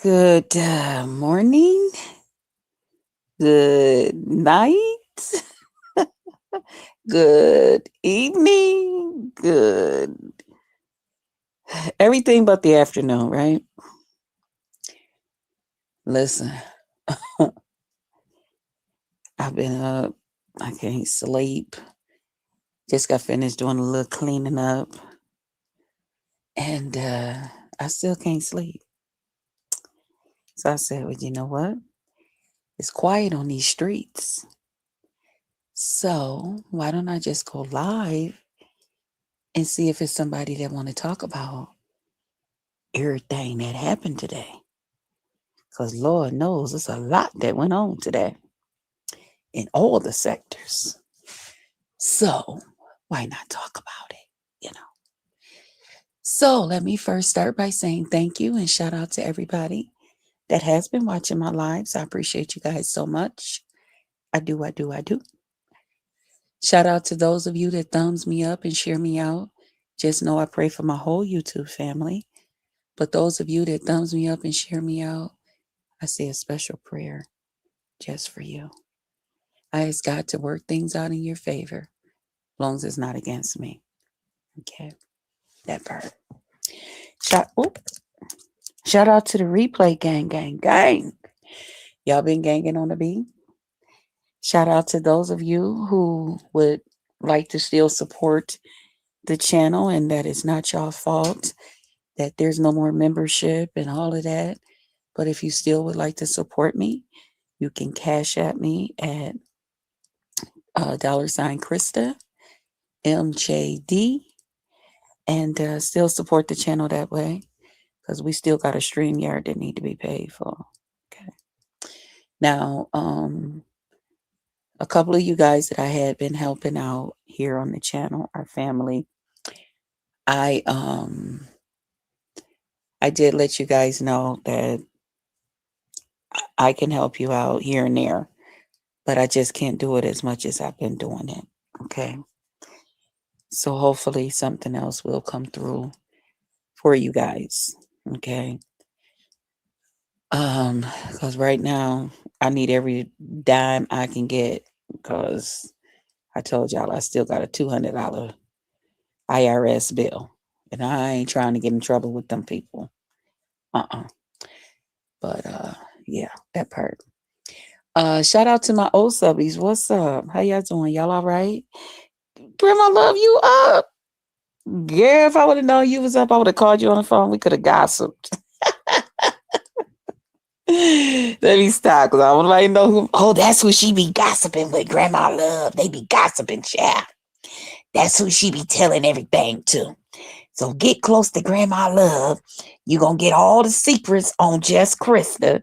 Good morning, good night, good evening, good everything but the afternoon, right? Listen, I've been up, I can't sleep. Just got finished doing a little cleaning up, and I still can't sleep. So I said, well, you know what? It's quiet on these streets. So why don't I just go live and see if it's somebody that want to talk about everything that happened today? Because Lord knows it's a lot that went on today in all the sectors. So why not talk about it? You know. So let me first start by saying thank you and shout out to everybody that has been watching my lives. I appreciate you guys so much. I do, I do, I do. Shout out to those of you that thumbs me up and share me out. Just know I pray for my whole YouTube family. But those of you that thumbs me up and share me out, I say a special prayer just for you. I ask God to work things out in your favor, as long as it's not against me. Okay, that part. Shout, shout out to the replay gang, gang, gang. Y'all been ganging on the beat. Shout out to those of you who would like to still support the channel, and that is not your fault, that there's no more membership and all of that. But if you still would like to support me, you can cash at me at $ Krista MJD, and still support the channel that way, because we still got a StreamYard that need to be paid for. Okay. Now, a couple of you guys that I had been helping out here on the channel, our family, I did let you guys know that I can help you out here and there, but I just can't do it as much as I've been doing it. Okay. So hopefully something else will come through for you guys. Okay. Because right now I need every dime I can get, because I told y'all I still got a $200 IRS bill, and I ain't trying to get in trouble with them people. But yeah, that part. Shout out to my old subbies. What's up? How y'all doing? Y'all all right? Brim, I love you up. Yeah, if I would have known you was up, I would have called you on the phone. We could have gossiped. Let me stop, because I want to know who. Oh, that's who she be gossiping with, Grandma Love. They be gossiping, child. That's who she be telling everything to. So get close to Grandma Love. You going to get all the secrets on Just Krista.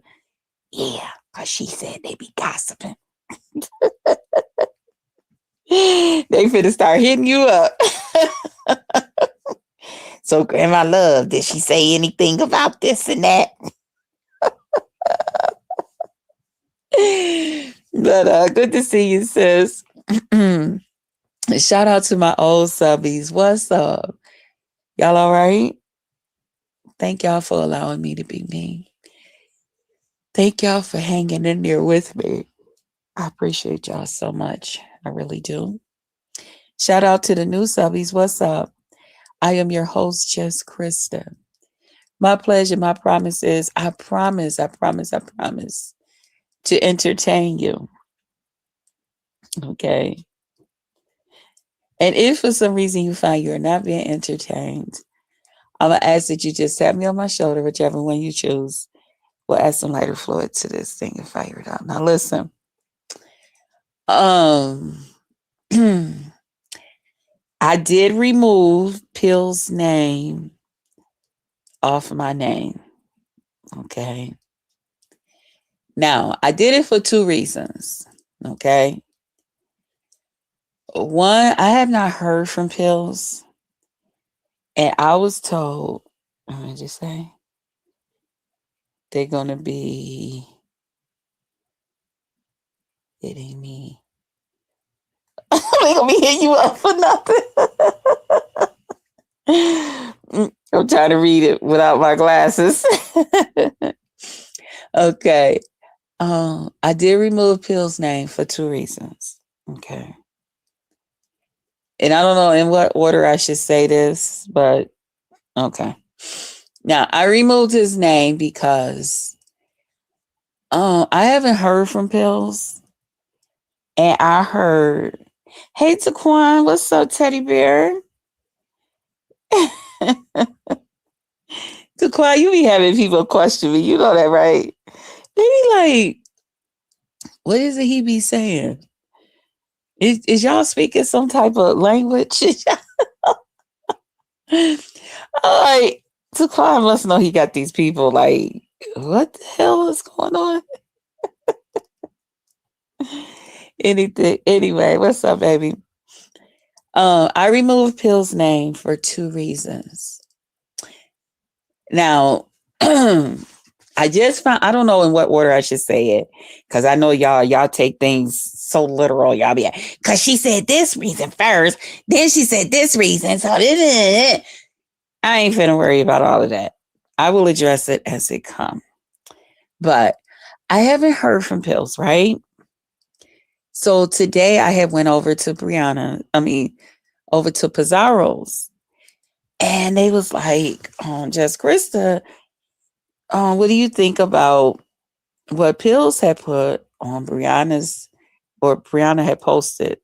Yeah, because she said they be gossiping. They finna start hitting you up. So, Grandma Love, did she say anything about this and that? But good to see you, sis. Shout out to my old subbies. What's up? Y'all all right? Thank y'all for allowing me to be me. Thank y'all for hanging in there with me. I appreciate y'all so much. I really do. Shout out to the new subbies. What's up? I am your host, Just Krista. My pleasure, my promise is I promise to entertain you. Okay. And if for some reason you find you're not being entertained, I'm going to ask that you just tap me on my shoulder, whichever one you choose. We'll add some lighter fluid to this thing and fire it out. Now listen. I did remove Pill's name off my name. Okay. Now, I did it for two reasons. Okay. One, I have not heard from Pills. And I was told, let me just say, they're going to be hitting me. They're going to be hitting you up for nothing. I'm trying to read it without my glasses. Okay. I did remove Pill's name for 2 reasons. Okay. And I don't know in what order I should say this, but okay. Now, I removed his name because I haven't heard from Pills. And I heard, hey, Taquan, what's up, teddy bear? Taquan, you be having people question me. You know that, right? They be like, what is it he be saying? Is y'all speaking some type of language? I'm like, Taquan must know he got these people like, what the hell is going on? Anything. Anyway, what's up, baby? I removed Pill's name for 2 reasons. Now, I just found, I don't know in what order I should say it, because I know y'all take things so literal. Y'all be like, because she said this reason first, then she said this reason. So I ain't finna worry about all of that. I will address it as it comes. But I haven't heard from Pills, right? So today I had went over to over to Pizarro's. And they was like, Just Krista, what do you think about what Pills had put on Brianna had posted?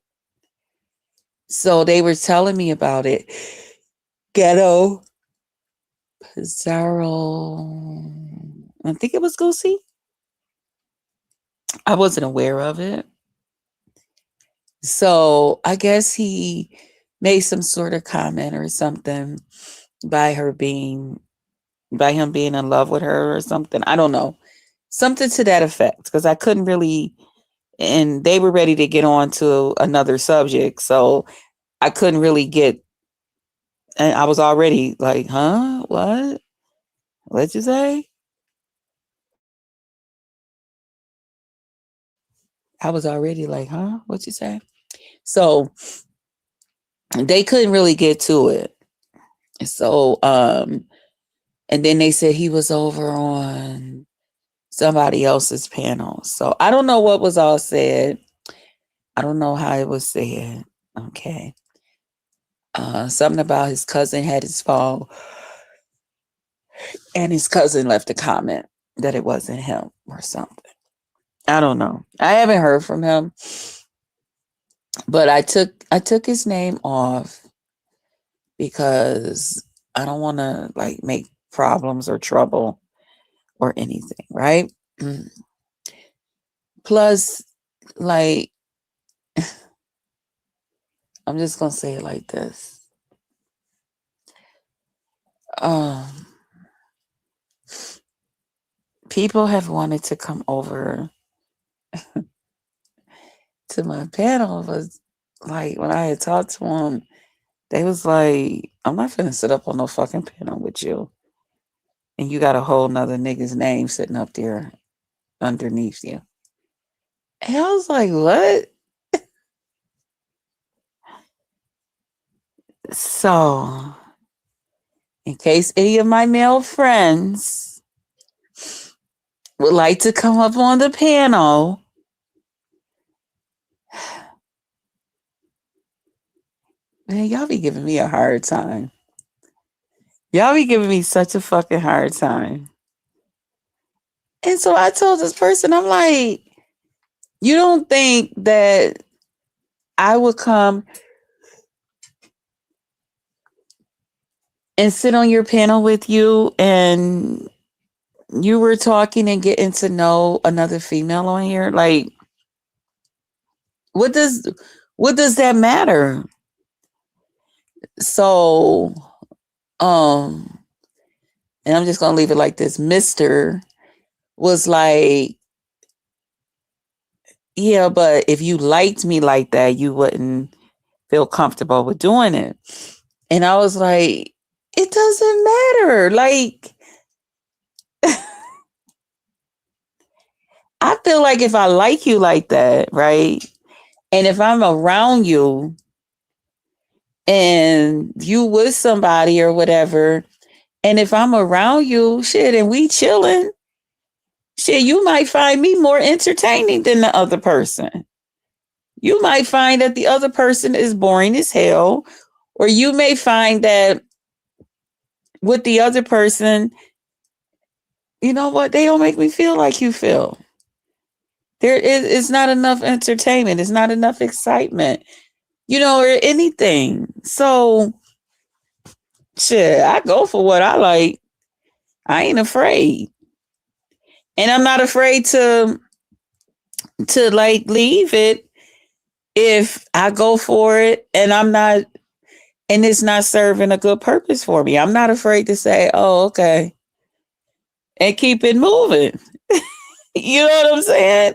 So they were telling me about it. Ghetto Pizarro, I think it was Goosey. I wasn't aware of it. So I guess he made some sort of comment or something by him being in love with her or something. I don't know. Something to that effect. Because I couldn't really, and they were ready to get on to another subject. So I couldn't really get, and I was already like, huh? What? What'd you say? I was already like, huh? What'd you say? So they couldn't really get to it. So, and then they said he was over on somebody else's panel. So I don't know what was all said. I don't know how it was said. Okay. Something about his cousin had his phone, and his cousin left a comment that it wasn't him or something. I don't know. I haven't heard from him, but I took his name off because I don't want to like make problems or trouble or anything, right? Plus, like, I'm just gonna say it like this. People have wanted to come over to my panel, but like when I had talked to them, they was like, I'm not finna sit up on no fucking panel with you. And you got a whole nother nigga's name sitting up there underneath you. And I was like, what? So, in case any of my male friends would like to come up on the panel, man, y'all be giving me a hard time. Y'all be giving me such a fucking hard time. And so I told this person, I'm like, you don't think that I would come and sit on your panel with you and you were talking and getting to know another female on here? Like, what does that matter? So, and I'm just gonna leave it like this. Mr. was like, yeah, but if you liked me like that, you wouldn't feel comfortable with doing it. And I was like, it doesn't matter. Like, I feel like if I like you like that, right? And if I'm around you and you with somebody or whatever, and if I'm around you, shit, and we chilling, Shit, you might find me more entertaining than the other person. You might find that the other person is boring as hell, or you may find that with the other person, you know what, they don't make me feel like you feel. It's not enough entertainment, it's not enough excitement, or anything. So shit, I go for what I like. I ain't afraid. And I'm not afraid to like leave it if I go for it and it's not serving a good purpose for me. I'm not afraid to say, oh, okay, and keep it moving. You know what I'm saying?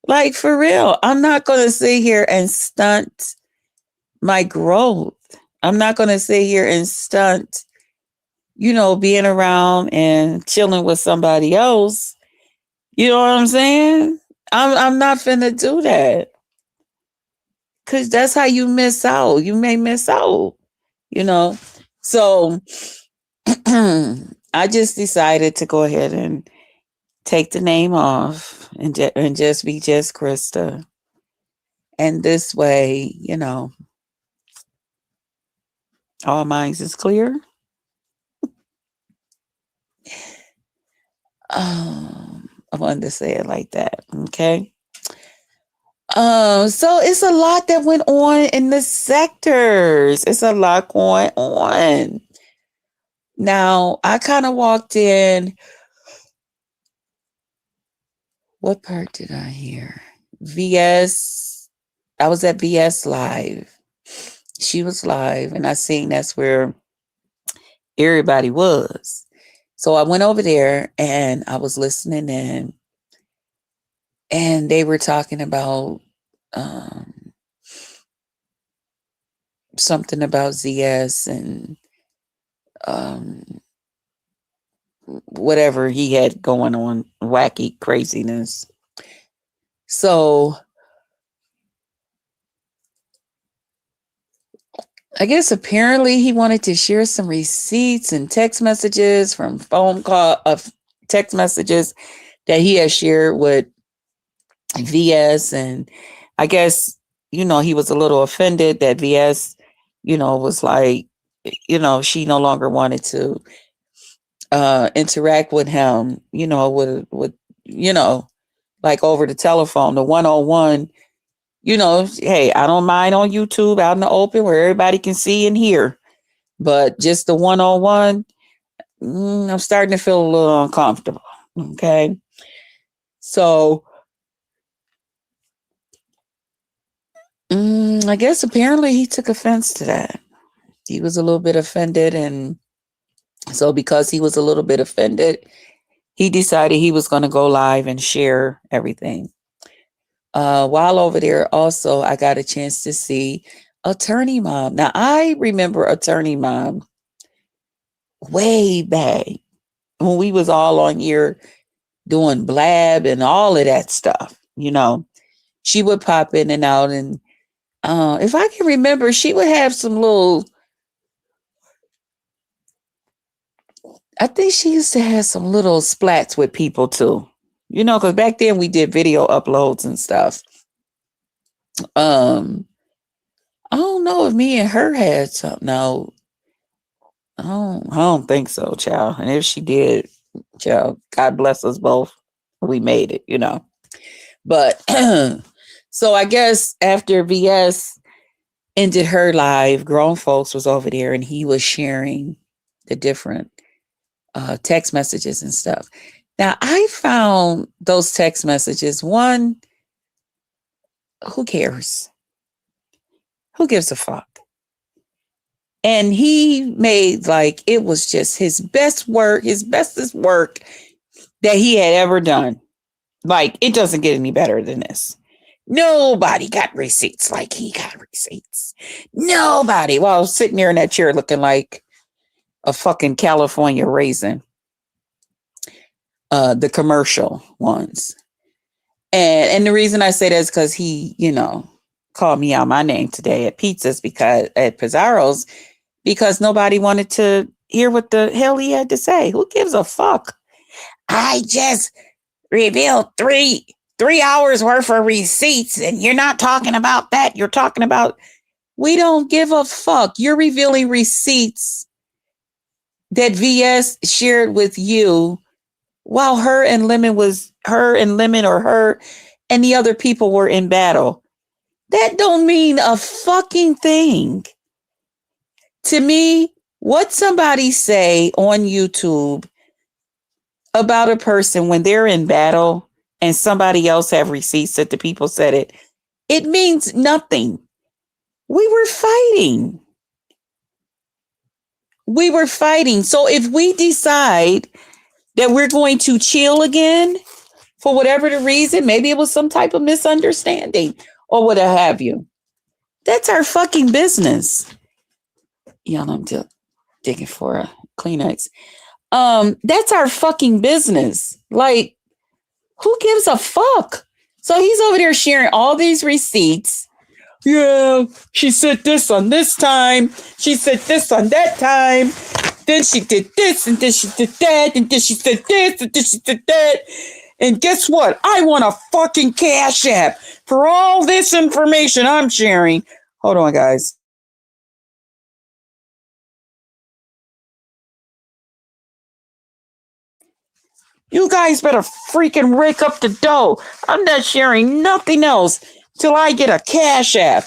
Like, for real, I'm not going to sit here and stunt my growth. I'm not going to sit here and stunt, being around and chilling with somebody else. You know what I'm saying? I'm not finna do that. Cause that's how you miss out. You may miss out, So I just decided to go ahead and take the name off and just be just Krista. And this way, all minds is clear. I wanted to say it like that. Okay. So it's a lot that went on in the sectors. It's a lot going on. Now, I kind of walked in. What part did I hear? VS. I was at VS Live. She was live, and I seen that's where everybody was. So I went over there and I was listening in, and they were talking about something about ZS and whatever he had going on, wacky craziness. So I guess apparently he wanted to share some receipts and text messages from text messages that he had shared with VS. And I guess, he was a little offended that VS, was like, she no longer wanted to interact with him, with like over the telephone, the 101. Hey, I don't mind on YouTube out in the open where everybody can see and hear, but just the 101, I'm starting to feel a little uncomfortable. Okay. So I guess apparently he took offense to that. He was a little bit offended. And so because he was a little bit offended, he decided he was going to go live and share everything. While over there, also, I got a chance to see Attorney Mom. Now, I remember Attorney Mom way back when we was all on here doing Blab and all of that stuff. She would pop in and out. And if I can remember, she would have some little, I think she used to have some little splats with people too. Because back then we did video uploads and stuff. I don't know if me and her had something. No, I don't think so, child. And if she did, child, God bless us both. We made it, But so I guess after VS ended her live, Grown Folks was over there and he was sharing the different text messages and stuff. Now, I found those text messages, one, who cares? Who gives a fuck? And he made like it was just his bestest work that he had ever done. Like, it doesn't get any better than this. Nobody got receipts like he got receipts. Nobody. Well, I was sitting there in that chair looking like a fucking California raisin. The commercial ones. And the reason I say that is because he, called me out my name today at Pizarro's because nobody wanted to hear what the hell he had to say. Who gives a fuck? I just revealed three hours worth of receipts, and you're not talking about that. You're talking about, we don't give a fuck. You're revealing receipts that VS shared with you while her and Lemon or her and the other people were in battle. That don't mean a fucking thing. To me, what somebody say on YouTube about a person when they're in battle and somebody else have receipts that the people said it, it means nothing. We were fighting. We were fighting. So if we decide that we're going to chill again for whatever the reason, maybe it was some type of misunderstanding or what have you, that's our fucking business. Y'all, I'm just digging for a Kleenex. That's our fucking business. Like, who gives a fuck? So he's over there sharing all these receipts. Yeah, she said this on this time. She said this on that time. Then she did this, and then she did that, and then she said this, and then she did that. And guess what? I want a fucking Cash App for all this information I'm sharing. Hold on, guys. You guys better freaking rake up the dough. I'm not sharing nothing else till I get a Cash App.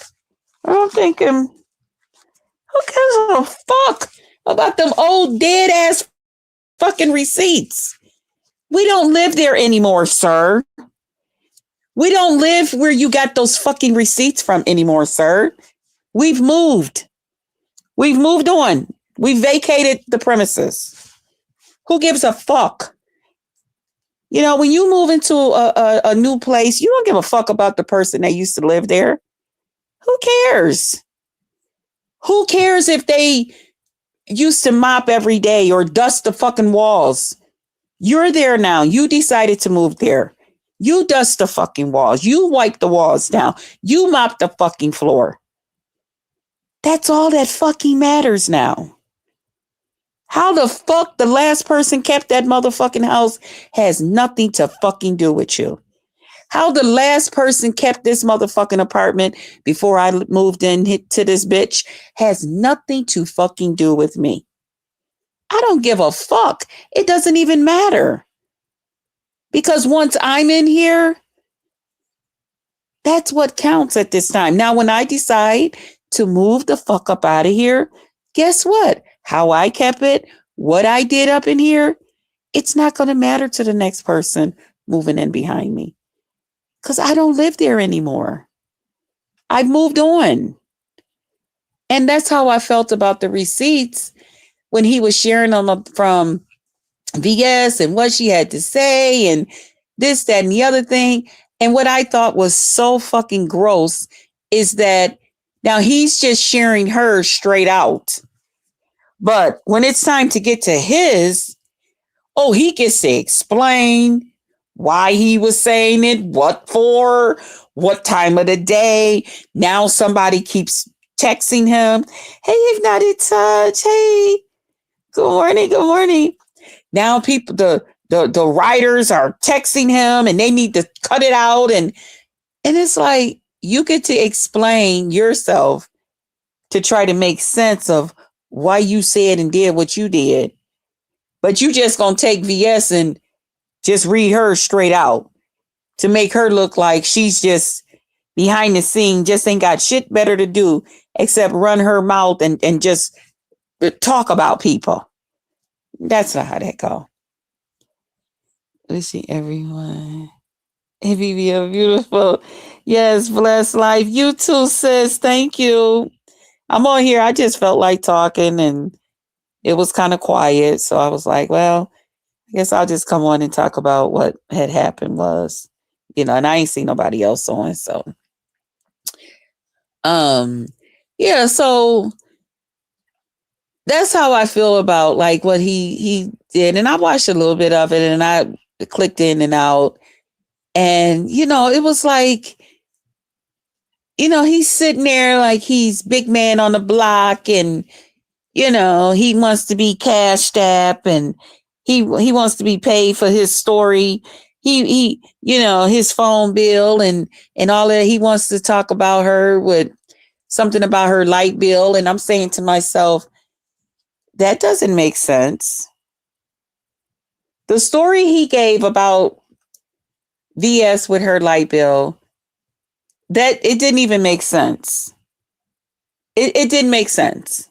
I'm thinking, who gives a fuck about them old dead ass fucking receipts? We don't live there anymore, sir. We don't live where you got those fucking receipts from anymore, sir. We've moved. We've moved on. We vacated the premises. Who gives a fuck? You know, when you move into a new place, you don't give a fuck about the person that used to live there. Who cares? Who cares if they used to mop every day or dust the fucking walls? You're there now. You decided to move there. You dust the fucking walls. You wipe the walls down. You mop the fucking floor. That's all that fucking matters now. How the fuck the last person kept that motherfucking house has nothing to fucking do with you. How the last person kept this motherfucking apartment before I moved in to this bitch has nothing to fucking do with me. I don't give a fuck. It doesn't even matter. Because once I'm in here, that's what counts at this time. Now, when I decide to move the fuck up out of here, guess what? How I kept it, what I did up in here, it's not going to matter to the next person moving in behind me. Because I don't live there anymore. I've moved on. And that's how I felt about the receipts when he was sharing them from VS and what she had to say and this, that, and the other thing. And what I thought was so fucking gross is that now he's just sharing her straight out. But when it's time to get to his, he gets to explain why he was saying it, what for, what time of the day. Now somebody keeps texting him. Hey, Ignited Touch. Hey, good morning. Good morning. Now people, the writers are texting him and they need to cut it out. And it's like, you get to explain yourself to try to make sense of why you said and did what you did. But you just gonna take VS and just read her straight out to make her look like she's just behind the scene, just ain't got shit better to do except run her mouth and just talk about people. That's not how that go. Let's see, everyone. It be a beautiful, yes, blessed life. You too, sis. Thank you. I'm on here. I just felt like talking and it was kind of quiet. So I was like, well, I guess I'll just come on and talk about what had happened was, and I ain't seen nobody else on. So, yeah, so that's how I feel about like what he did. And I watched a little bit of it and I clicked in and out. And, it was like, he's sitting there like he's big man on the block and, he wants to be cashed up and he wants to be paid for his story. his phone bill and all that. He wants to talk about her with something about her light bill. And I'm saying to myself, that doesn't make sense. The story he gave about VS with her light bill, that it didn't even make sense. It didn't make sense.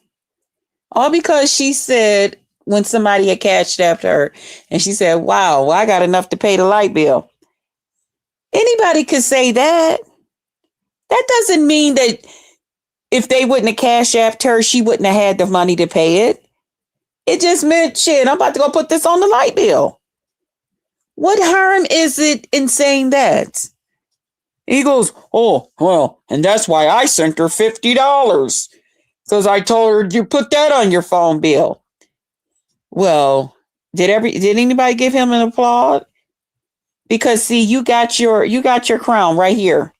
All because she said when somebody had cashed after her and she said, wow, well, I got enough to pay the light bill. Anybody could say that. That doesn't mean that if they wouldn't have cashed after her, she wouldn't have had the money to pay it. It just meant, shit, I'm about to go put this on the light bill. What harm is it in saying that? He goes, oh, well, and that's why I sent her $50. Because I told her you put that on your phone bill. Well, did anybody give him an applaud? Because see, you got your crown right here.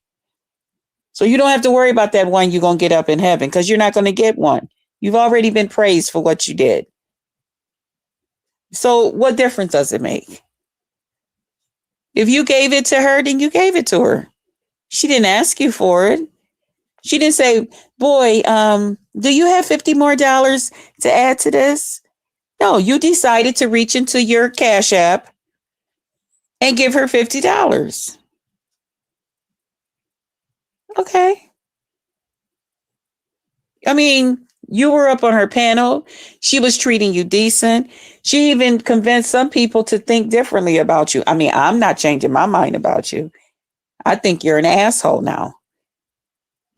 So you don't have to worry about that one you're going to get up in heaven, because you're not going to get one. You've already been praised for what you did. So what difference does it make? If you gave it to her, then you gave it to her. She didn't ask you for it. She didn't say, boy, do you have $50 more to add to this? No, you decided to reach into your Cash App and give her $50. Okay. I mean, you were up on her panel. She was treating you decent. She even convinced some people to think differently about you. I mean, I'm not changing my mind about you. I think you're an asshole now.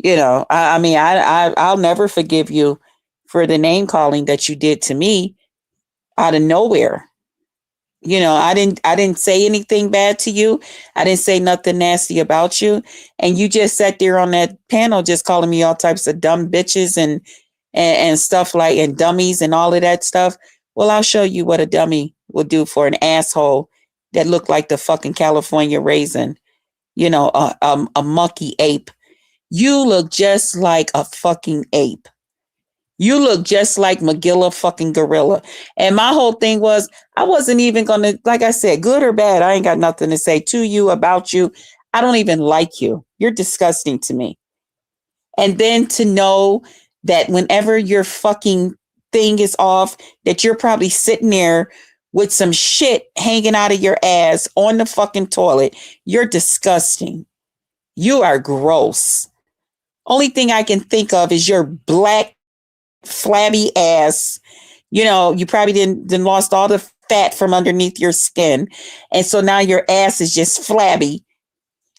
I'll never forgive you for the name calling that you did to me out of nowhere. I didn't say anything bad to you. I didn't say nothing nasty about you. And you just sat there on that panel just calling me all types of dumb bitches and stuff like, and dummies and all of that stuff. Well, I'll show you what a dummy will do for an asshole that looked like the fucking California raisin, a monkey ape. You look just like a fucking ape. You look just like Magilla fucking gorilla. And my whole thing was, I wasn't even going to, like I said, good or bad, I ain't got nothing to say to you, about you. I don't even like you. You're disgusting to me. And then to know that whenever your fucking thing is off, that you're probably sitting there with some shit hanging out of your ass on the fucking toilet. You're disgusting. You are gross. Only thing I can think of is your black, flabby ass. You probably didn't lost all the fat from underneath your skin. And so now your ass is just flabby.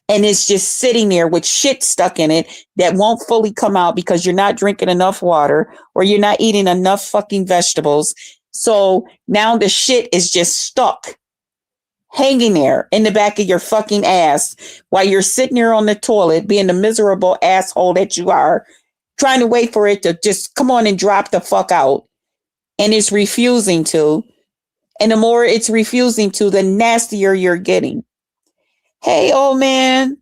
And it's just sitting there with shit stuck in it that won't fully come out because you're not drinking enough water or you're not eating enough fucking vegetables. So now the shit is just stuck, hanging there in the back of your fucking ass while you're sitting there on the toilet being the miserable asshole that you are, trying to wait for it to just come on and drop the fuck out. And it's refusing to. And the more it's refusing to, the nastier you're getting. Hey, old man,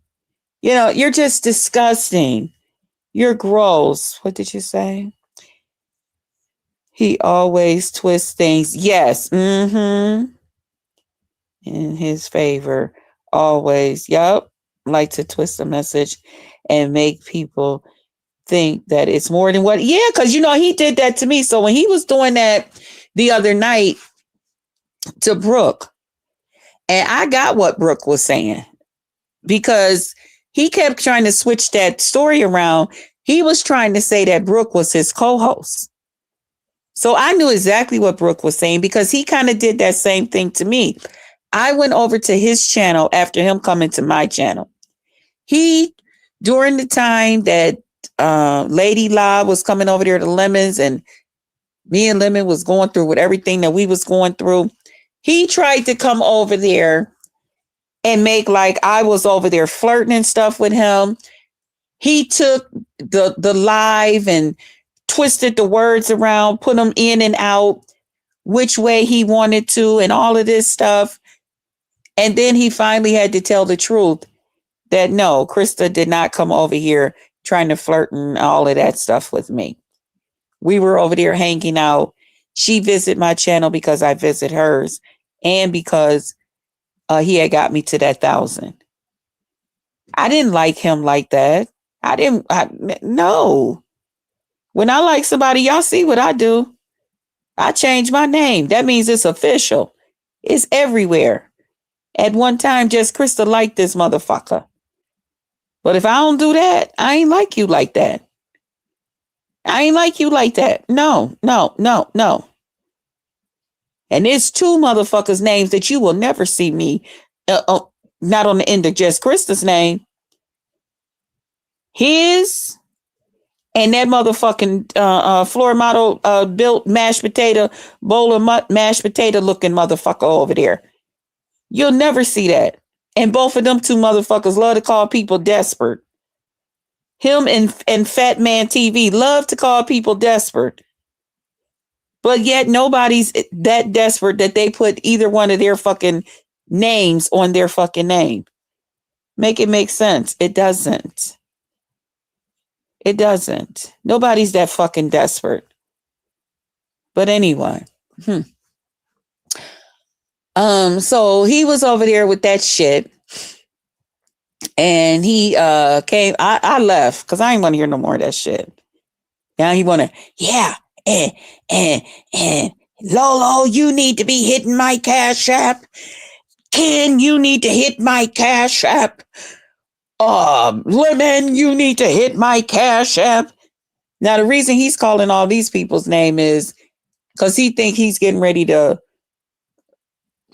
you're just disgusting. You're gross. What did you say? He always twists things. Yes. In his favor. Always. Yep. Like to twist a message and make people think that it's more than what. Yeah, because, he did that to me. So when he was doing that the other night to Brooke, and I got what Brooke was saying, because he kept trying to switch that story around. He was trying to say that Brooke was his co-host. So I knew exactly what Brooke was saying because he kind of did that same thing to me. I went over to his channel after him coming to my channel. During the time that Lady La was coming over there to Lemons and me and Lemon was going through with everything that we was going through, he tried to come over there and make like I was over there flirting and stuff with him. He took the live and twisted the words around, put them in and out, which way he wanted to, and all of this stuff. And then he finally had to tell the truth that no, Krista did not come over here trying to flirt and all of that stuff with me. We were over there hanging out. She visited my channel because I visit hers, and because he had got me to that 1,000. I didn't like him like that. No. When I like somebody, y'all see what I do. I change my name. That means it's official. It's everywhere. At one time, just Krista liked this motherfucker. But if I don't do that, I ain't like you like that. I ain't like you like that. No. And there's 2 motherfuckers' names that you will never see me, not on the end of just Krista's name. His and that motherfucking floor model built mashed potato, bowl of mashed potato looking motherfucker over there. You'll never see that. And both of them 2 motherfuckers love to call people desperate. Him and Fat Man TV love to call people desperate. But yet nobody's that desperate that they put either one of their fucking names on their fucking name. Make it make sense. It doesn't. It doesn't. Nobody's that fucking desperate. But anyway. So he was over there with that shit. And he came. I left because I ain't want to hear no more of that shit. Now he want to, yeah, and Lolo, you need to be hitting my Cash App. Ken, you need to hit my Cash App. Lemon, you need to hit my Cash App. Now, the reason he's calling all these people's name is because he think he's getting ready to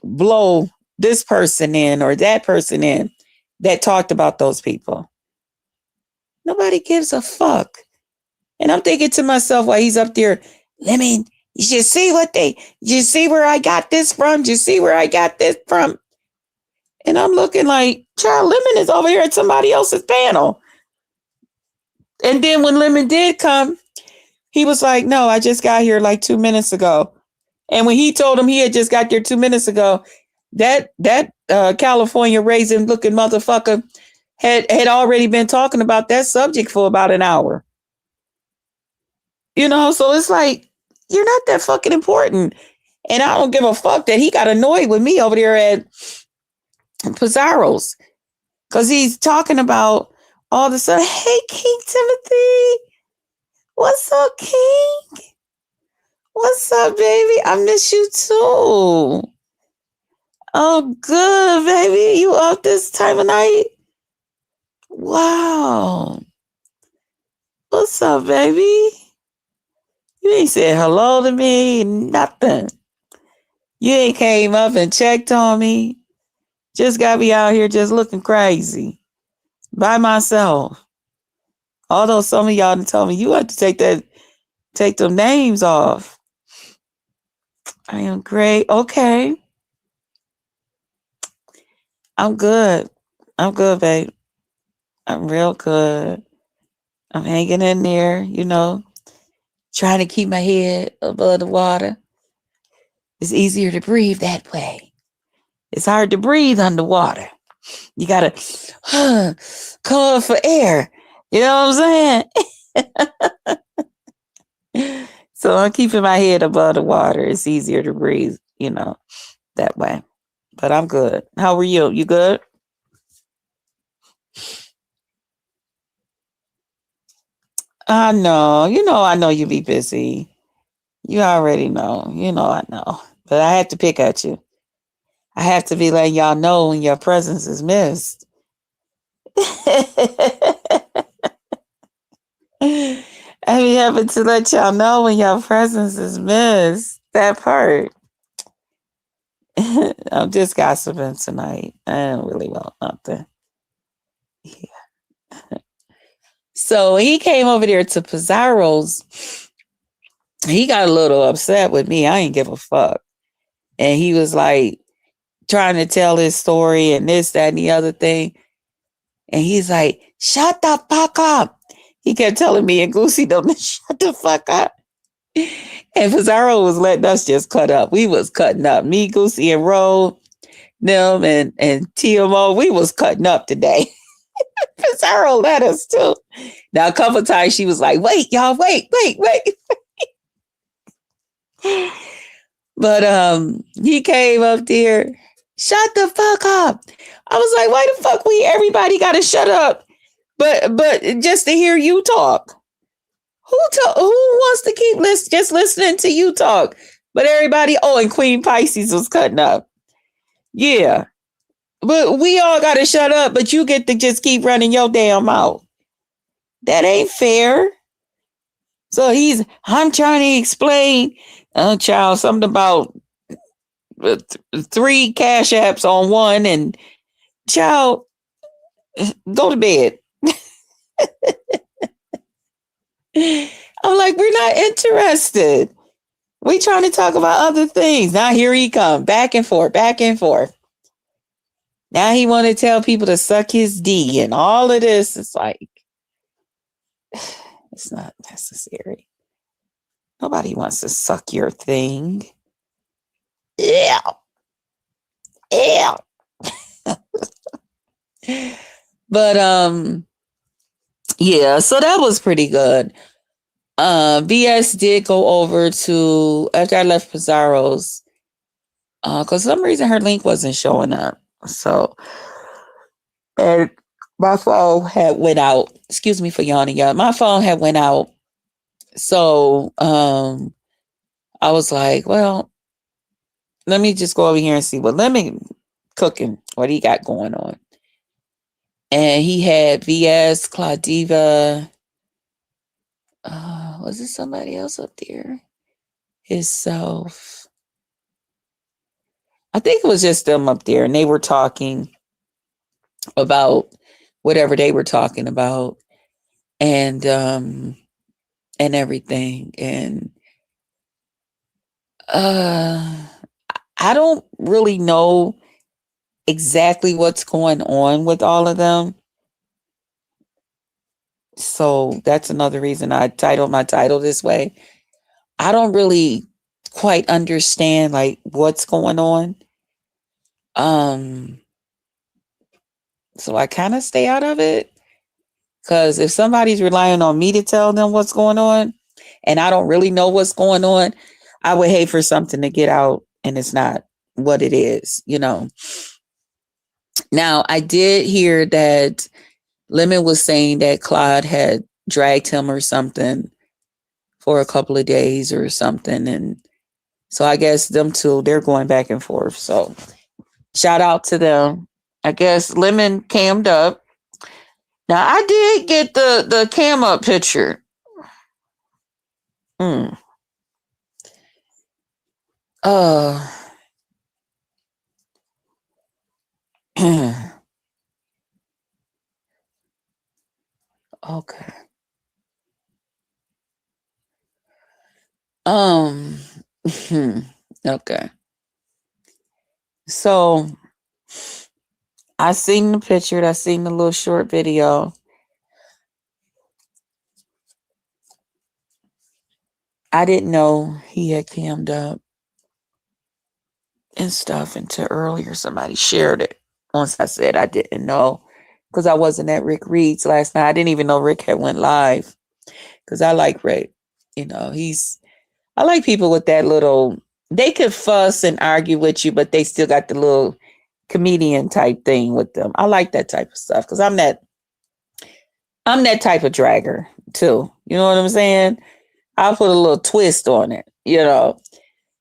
blow this person in or that person in that talked about those people. Nobody gives a fuck. And I'm thinking to myself while he's up there, Lemon, you see where I got this from? You see where I got this from? And I'm looking like, child, Lemon is over here at somebody else's panel. And then when Lemon did come, he was like, no, I just got here like 2 minutes ago. And when he told him he had just got there 2 minutes ago, that California raisin looking motherfucker had already been talking about that subject for about an hour. You know, so it's like, you're not that fucking important. And I don't give a fuck that he got annoyed with me over there at Pizarro's. Because he's talking about all the stuff. Hey, King Timothy. What's up, King? What's up, baby? I miss you too. Oh, good, baby. You up this time of night? Wow. What's up, baby? You ain't said hello to me, nothing. You ain't came up and checked on me. Just got me out here just looking crazy. By myself. Although some of y'all done told me you have to take them names off. I am great. Okay. I'm good. I'm good, babe. I'm real good. I'm hanging in there, you know, trying to keep my head above the water. It's easier to breathe that way. It's hard to breathe underwater. You got to come up for air. You know what I'm saying? So I'm keeping my head above the water. It's easier to breathe, you know, that way. But I'm good. How are you? You good? I know. I know you be busy. You already know. I know. But I have to pick at you. I have to be letting y'all know when your presence is missed. I be having to let y'all know when your presence is missed. That part. I'm just gossiping tonight. I don't really want nothing. Yeah. So he came over there to Pizarro's. He got a little upset with me. I ain't give a fuck. And he was like trying to tell his story and this, that, and the other thing. And he's like, shut the fuck up. He kept telling me and Goosey, don't shut the fuck up. And Pizarro was letting us just cut up. We was cutting up. Me, Goosey, and Ro, them, and TMO, we was cutting up today. Pizarro let us too. Now, a couple of times she was like, wait, y'all, wait. But he came up there Shut the fuck up. I was like, why the fuck everybody gotta shut up? But just to hear you talk. Who wants to keep just listening to you talk? But everybody, and Queen Pisces was cutting up. Yeah. But we all gotta shut up, but you get to just keep running your damn mouth. That ain't fair. So I'm trying to explain, child, something about 3 cash apps on one, and child, go to bed. I'm like, we're not interested. We trying to talk about other things. Now here he come, back and forth, back and forth. Now he want to tell people to suck his D and all of this. It's like, it's not necessary. Nobody wants to suck your thing. Yeah. Yeah. But yeah, so that was pretty good. VS did go over to, after I left Pizarro's, because for some reason her link wasn't showing up. So, and my phone had went out. Excuse me for yawning, y'all. My phone had went out. So I was like, well, let me just go over here and see what Lemon cooking, what he got going on. And he had VS, Claudiva. Was it somebody else up there? Himself. I think it was just them up there, and they were talking about whatever they were talking about, and everything. And I don't really know exactly what's going on with all of them. So that's another reason I titled my title this way. I don't really quite understand like what's going on. So I kind of stay out of it, because if somebody's relying on me to tell them what's going on and I don't really know what's going on, I would hate for something to get out and it's not what it is, Now, I did hear that Lemon was saying that Claude had dragged him or something for a couple of days or something. And so I guess them two, they're going back and forth. So shout out to them. I guess Lemon cammed up. Now, I did get the cam up picture. Okay. Okay. So I seen the picture. I seen the little short video. I didn't know he had cammed up and stuff until earlier. Somebody shared it. Once I said I didn't know, because I wasn't at Rick Reed's last night. I didn't even know Rick had went live, because I like Rick. I like people with that little, they could fuss and argue with you, but they still got the little comedian type thing with them. I like that type of stuff, because I'm that type of dragger too. You know what I'm saying? I'll put a little twist on it,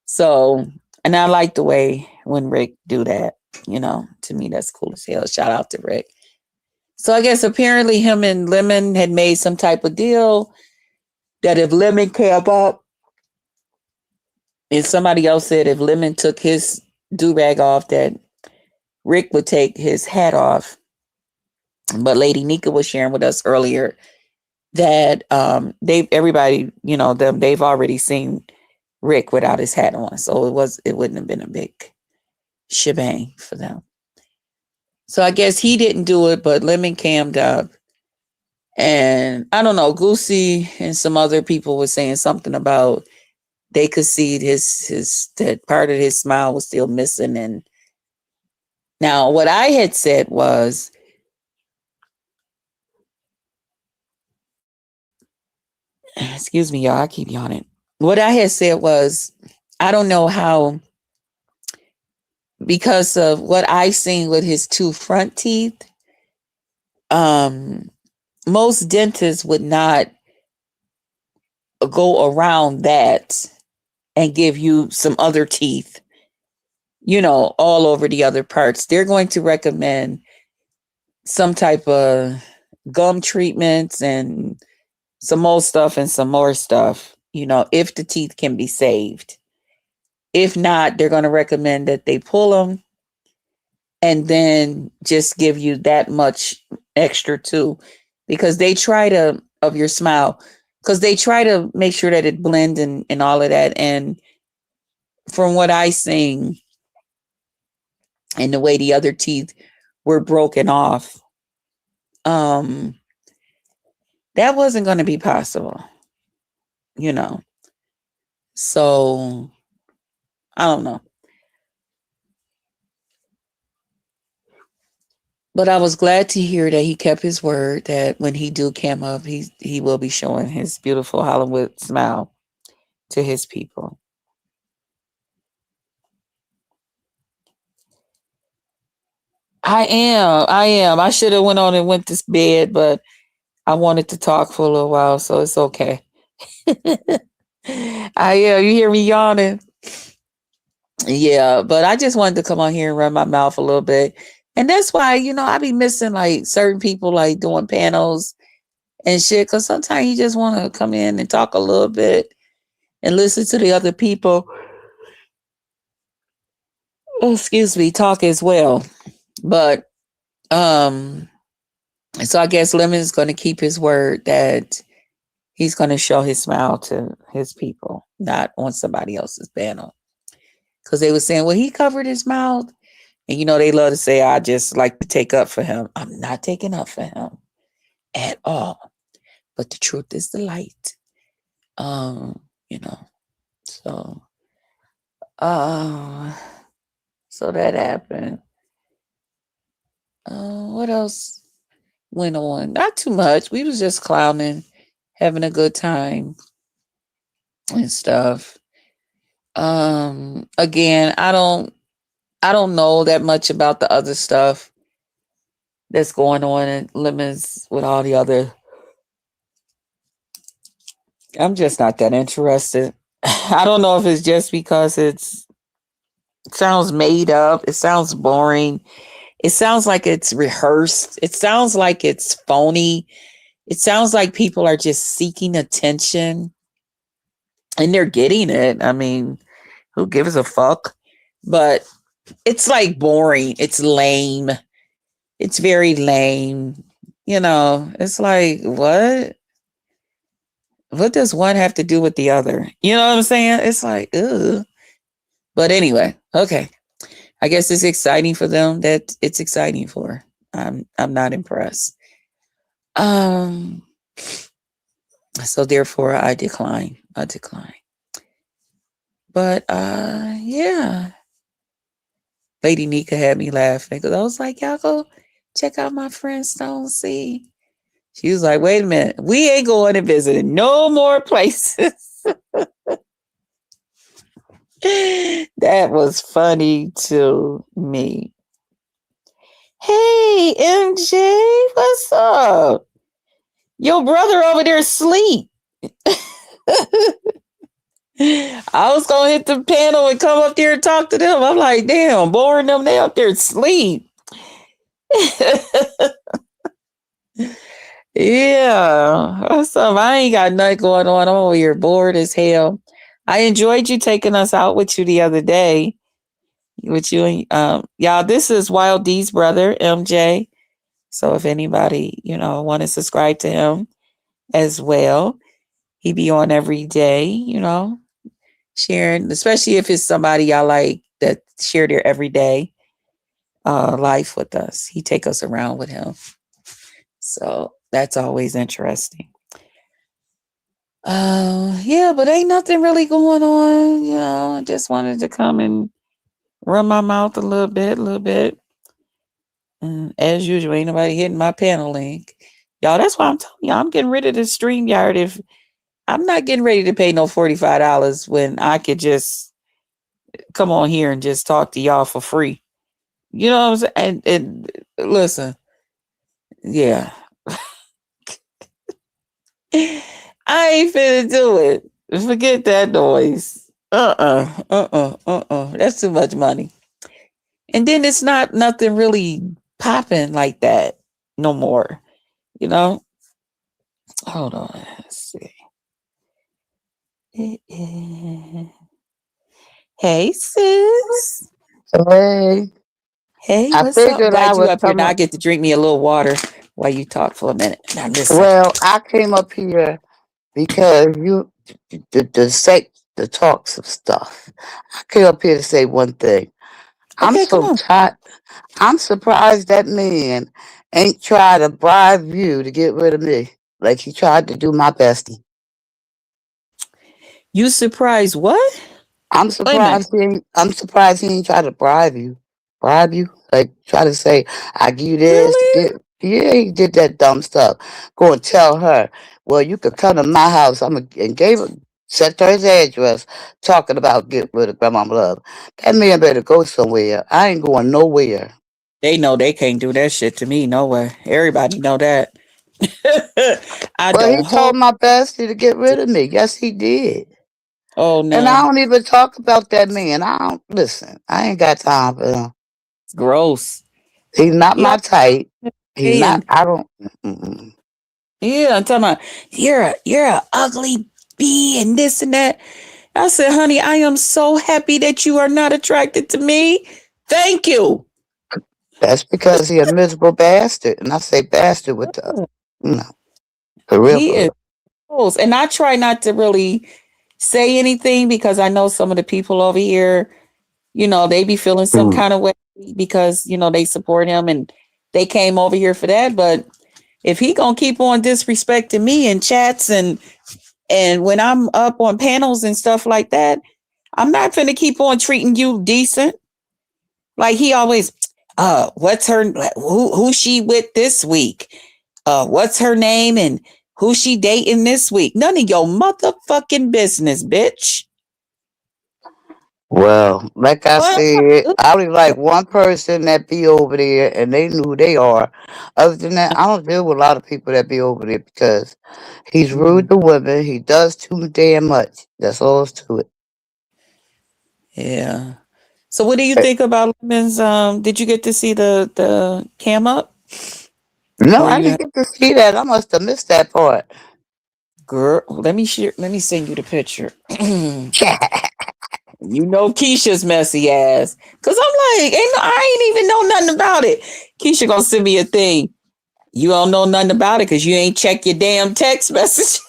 So, and I like the way when Rick do that, to me, that's cool as hell. Shout out to Rick. So I guess apparently him and Lemon had made some type of deal that if Lemon came up, and somebody else said if Lemon took his do-rag off, that Rick would take his hat off. But Lady Nika was sharing with us earlier that everybody, they've already seen Rick without his hat on. So it wouldn't have been a big shebang for them. So I guess he didn't do it, but Lemon cammed up. And I don't know, Goosey and some other people were saying something about they could see that part of his smile was still missing. And now what I had said was, excuse me, y'all, I keep yawning. What I had said was, I don't know how because of what I seen with his two front teeth, um, most dentists would not go around that and give you some other teeth, all over the other parts. They're going to recommend some type of gum treatments and some more stuff and some more stuff, if the teeth can be saved. If not, they're going to recommend that they pull them and then just give you that much extra too, because they try to, of your smile, because they try to make sure that it blends and all of that. And from what I seen and the way the other teeth were broken off, that wasn't going to be possible, you know. So I don't know. But I was glad to hear that he kept his word that when he do come up, he will be showing his beautiful Hollywood smile to his people. I am. I am. I should have went on and went to bed, but I wanted to talk for a little while, so it's okay. I am. You hear me yawning? Yeah, but I just wanted to come on here and run my mouth a little bit. And that's why, I be missing like certain people like doing panels and shit. Cause sometimes you just want to come in and talk a little bit and listen to the other people. Oh, excuse me, talk as well. But so I guess Lemon is going to keep his word that he's going to show his smile to his people, not on somebody else's panel. Because they were saying, well, he covered his mouth. And they love to say, I just like to take up for him. I'm not taking up for him at all. But the truth is the light. Um, you know. So uh so that happened. What else went on? Not too much. We was just clowning, having a good time and stuff. Again, I don't know that much about the other stuff that's going on in Lemons with all the other. I'm just not that interested. I don't know if it's just because it sounds made up. It sounds boring. It sounds like it's rehearsed. It sounds like it's phony. It sounds like people are just seeking attention and they're getting it. I mean, who gives a fuck? But it's like boring. It's lame. It's very lame. It's like, what? What does one have to do with the other? You know what I'm saying? It's like, ugh. But anyway, okay. I guess it's exciting for them that it's exciting for. I'm not impressed. Um so therefore I decline. I decline. But yeah. Lady Nika had me laughing because I was like, y'all go check out my friend Stone C. She was like, wait a minute, we ain't going to visit no more places. That was funny to me. Hey, MJ, what's up? Your brother over there asleep. I was gonna hit the panel and come up there and talk to them. I'm like, damn, boring them. They up there asleep. Yeah. What's up? I ain't got nothing going on. I'm over here bored as hell. I enjoyed you taking us out with you the other day. With you and y'all, this is Wild D's brother, MJ. So if anybody, want to subscribe to him as well, he be on every day, sharing, especially if it's somebody y'all like that share their everyday life with us. He take us around with him. So that's always interesting. Yeah, but ain't nothing really going on. I just wanted to come and run my mouth a little bit. And as usual, ain't nobody hitting my panel link. Y'all, that's why I'm telling you, I'm getting rid of this StreamYard. If I'm not getting ready to pay no $45 when I could just come on here and just talk to y'all for free. You know what I'm saying? And listen, yeah, I ain't finna do it. Forget that noise. That's too much money. And then it's not nothing really popping like that no more. You know? Hold on. Let's see. Hey, sis. Hey, Hey, I what's up? figured I Glad you was up here. Now I coming. get to drink me a little water while you talk for a minute. Now listen. Well, I came up here because you the say the talk some stuff. I came up here to say one thing. I'm Okay, come so on. tired. I'm surprised that man ain't tried to bribe you to get rid of me like he tried to do my bestie. You surprised what? I'm Wait a minute. surprised he ain't. I'm surprised he ain't try to bribe you. Bribe you? Like try to say, I give you this to Really? get. Yeah, he did that dumb stuff. Go and tell her. Well, you could come to my house. And gave her sent her his address, talking about get rid of Grandma Love. That man better go somewhere. I ain't going nowhere. They know they can't do that shit to me. No way. Everybody know that. I Well, he don't told hold. my bestie to get rid of me. Yes, he did. Oh And I no. don't even talk about that man. I don't listen. I ain't got time for him. It's gross. He's not He my always type. He's not. saying, I don't. Mm-mm. yeah, I'm talking about you're a ugly bee and this and that. I said, honey, I am so happy that you are not attracted to me. Thank you. That's because he a miserable bastard, and I say bastard with the, you know, for real, He for is real. gross. And I try not to really say anything because I know some of the people over here, they be feeling some Mm. kind of way because, they support him and they came over here for that. But if he gonna keep on disrespecting me in chats and when I'm up on panels and stuff like that, I'm not finna keep on treating you decent. Like he always, what's her who she with this week? What's her name and who she dating this week? None of your motherfucking business, bitch. Well, like I What? said, I only like one person that be over there, and they knew who they are. Other than that, I don't deal with a lot of people that be over there because he's Mm, rude to women. He does too damn much. That's all it's to it. yeah. So what do you Eh, think about Lemon's did you get to see the cam up? No, Or I you didn't get to see that. I must have missed that part. girl, let me send you the picture. You know Keisha's messy ass. Cause I'm like, I ain't even know nothing about it. Keisha gonna send me a thing. You don't know nothing about it because you ain't check your damn text message.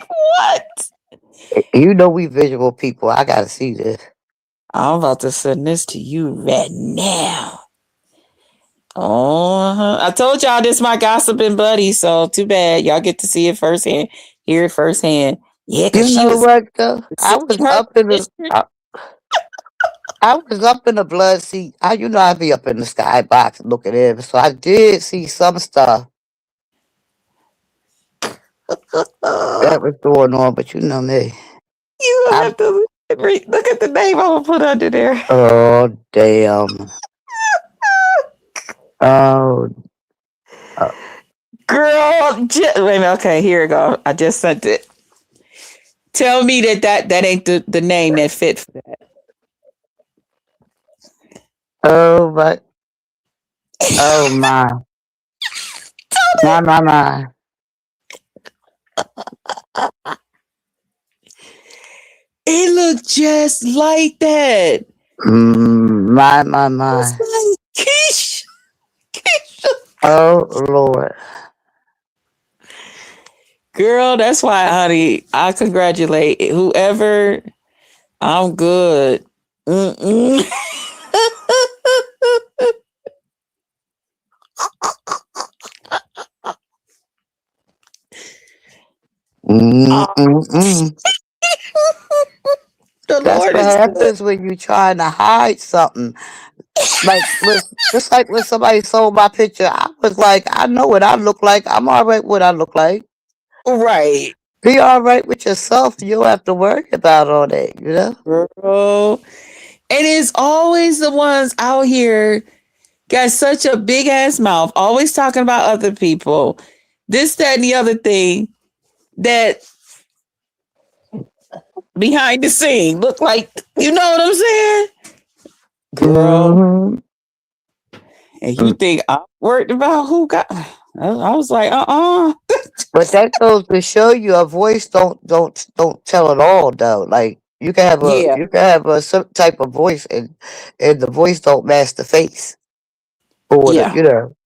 Like what? You know we visual people. I gotta see this. I'm about to send this to you right now. Oh, I told y'all this my gossiping buddy, so too bad y'all get to see it firsthand, hear it firsthand. Yeah, You cause she know was what though? sending her picture. I was up in the blood seat. You know I be up in the skybox looking at it. So I did see some stuff that was going on, but you know me. You I have to look at the name I'm gonna put under there. oh damn. Oh, uh, Girl, wait a minute. Okay, here we go. I just sent it. Tell me that ain't the name that fit for that. oh but oh my. It looked just like that. It's My. like Keisha. Oh Lord. Girl, that's why, honey, I congratulate whoever. I'm good. Mm-mm. Oh, Mm-mm-mm. the That's Lord what is good. happens when you trying to hide something. Like, listen, just like when somebody sold my picture, I was like, I know what I look like. I'm all right what I look like. Right. Be all right with yourself. You don't have to worry about all that, you know? Girl. And it's always the ones out here got such a big ass mouth, always talking about other people, this, that, and the other thing that behind the scene look like, you know what I'm saying? Girl. Hmm. And you think I'm worried about who got, I was like, But that goes to show you a voice don't tell it all though. Like Yeah, you can have a certain type of voice and the voice don't match the face or the yeah, you know.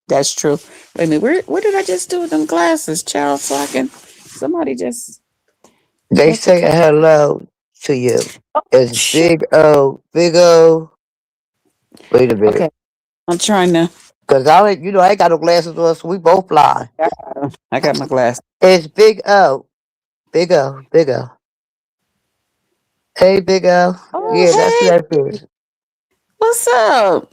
that's true. Wait a minute, where did I just do with them glasses, child? So I can, somebody just They must have say come. hello to you. Oh, It's shoot. big O, big O. Wait a Okay, minute. I'm trying to, Cause I ain't I ain't got no glasses on, so we both blind. I got my glass. It's big O. Big O. Big O. Hey big O. Oh, Yeah, that's who hey, that is. what's up?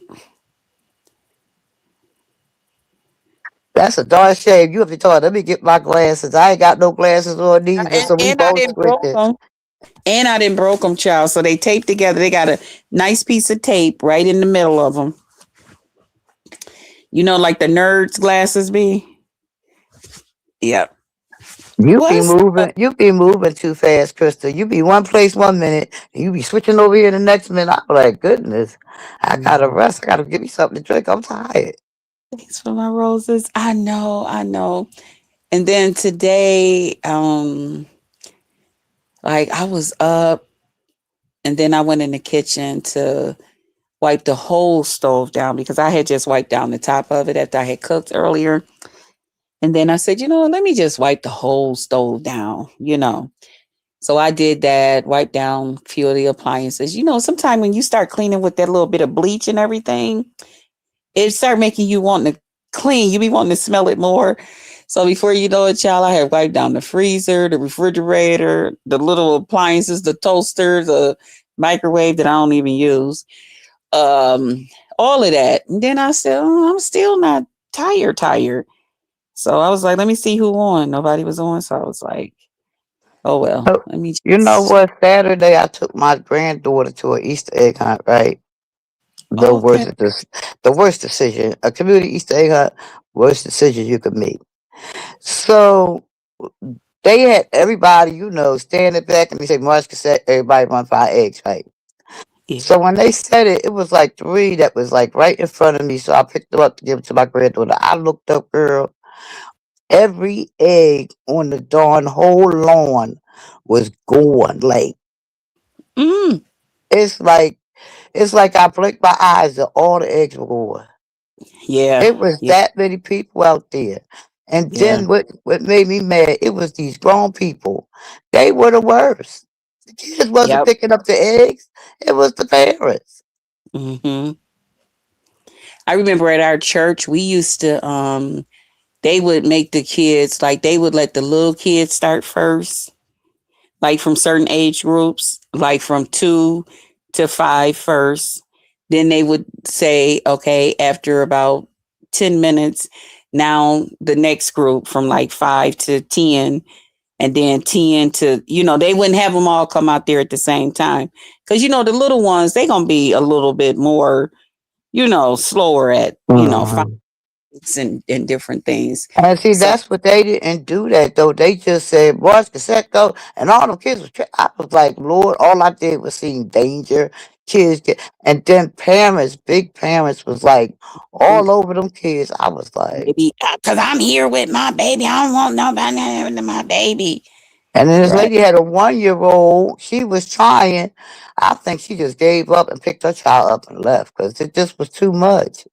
That's a dark shame. You have to tell her, let me get my glasses. I ain't got no glasses on neither, so we And I both didn't broke squinting. them. And I didn't broke them, child. So they taped together. They got a nice piece of tape right in the middle of them. You know, like the nerds glasses be. Yep. What's up? You be moving too fast, Krista. You be one place 1 minute, and you be switching over here the next minute. I'm like, goodness, I gotta Mhm. rest. I gotta give me something to drink. I'm tired. Thanks for my roses. I know, I know. And then today, like I was up and then I went in the kitchen to wipe the whole stove down because I had just wiped down the top of it after I had cooked earlier. And then I said, you know, let me just wipe the whole stove down, you know. So I did that, wiped down a few of the appliances. You know, sometimes when you start cleaning with that little bit of bleach and everything, it start making you want to clean. You be wanting to smell it more. So before you know it, child, I had wiped down the freezer, the refrigerator, the little appliances, the toaster, the microwave that I don't even use. Um, all of that. And then I said, oh, I'm still not tired. So I was like, let me see who on. Nobody was on. So I was like, oh well, Oh, let me you know just what? Saturday, I took my granddaughter to an Easter egg hunt. Right, the okay. worst, the worst decision. A community Easter egg hunt, worst decision you could make. So they had everybody, standing back, and they say, March cassette, everybody run 5 eggs, right? Yeah. So when they said it, it was like three that was like right in front of me. So I picked them up to give it to my granddaughter. I looked up, girl. Every egg on the darn whole lawn was gone. Like Mm, it's like it's like I blinked my eyes and all the eggs were gone. yeah. It was Yeah. that many people out there. And Yeah. then what made me mad, it was these grown people. They were the worst. The kids wasn't Yep. picking up the eggs. It was the parents. Hmm. I remember at our church, we used to they would make the kids like they would let the little kids start first, like from certain age groups, like from 2 to 5 first. Then they would say, okay, after about 10 minutes, now the next group from like 5 to 10, and then 10 to, they wouldn't have them all come out there at the same time. Because, the little ones, they going to be a little bit more, slower at, Mhm. fights and different things. And see, So that's what they didn't do that though. They just said, "Watch the set go," and all the kids was. I was like, Lord, all I did was see danger. Kids get, and then parents, big parents, was like all over them kids. I was like, maybe because I'm here with my baby. I don't want nobody having to my baby. and then this Right. lady had a 1 year old. She was trying. I think she just gave up and picked her child up and left because it just was too much.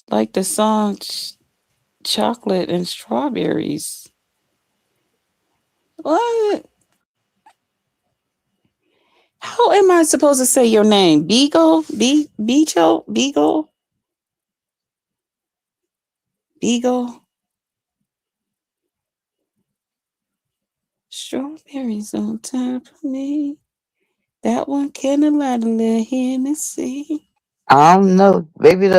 Like the song Chocolate and Strawberries. What? How am I supposed to say your name? Beagle? Beagle? Beagle? Beagle? Strawberries on top of me. That one can a lot of little Hennessy. I don't know. Maybe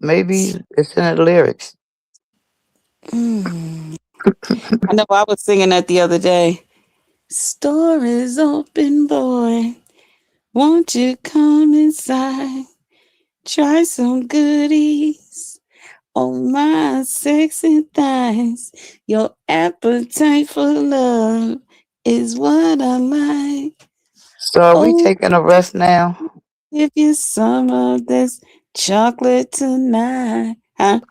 maybe it's in the lyrics. Mm. I know I was singing that the other day. Store is open, boy. Won't you come inside? Try some goodies on my sexy thighs. Your appetite for love is what I like. So are we Oh, taking a rest now? give you some of this chocolate tonight. Huh?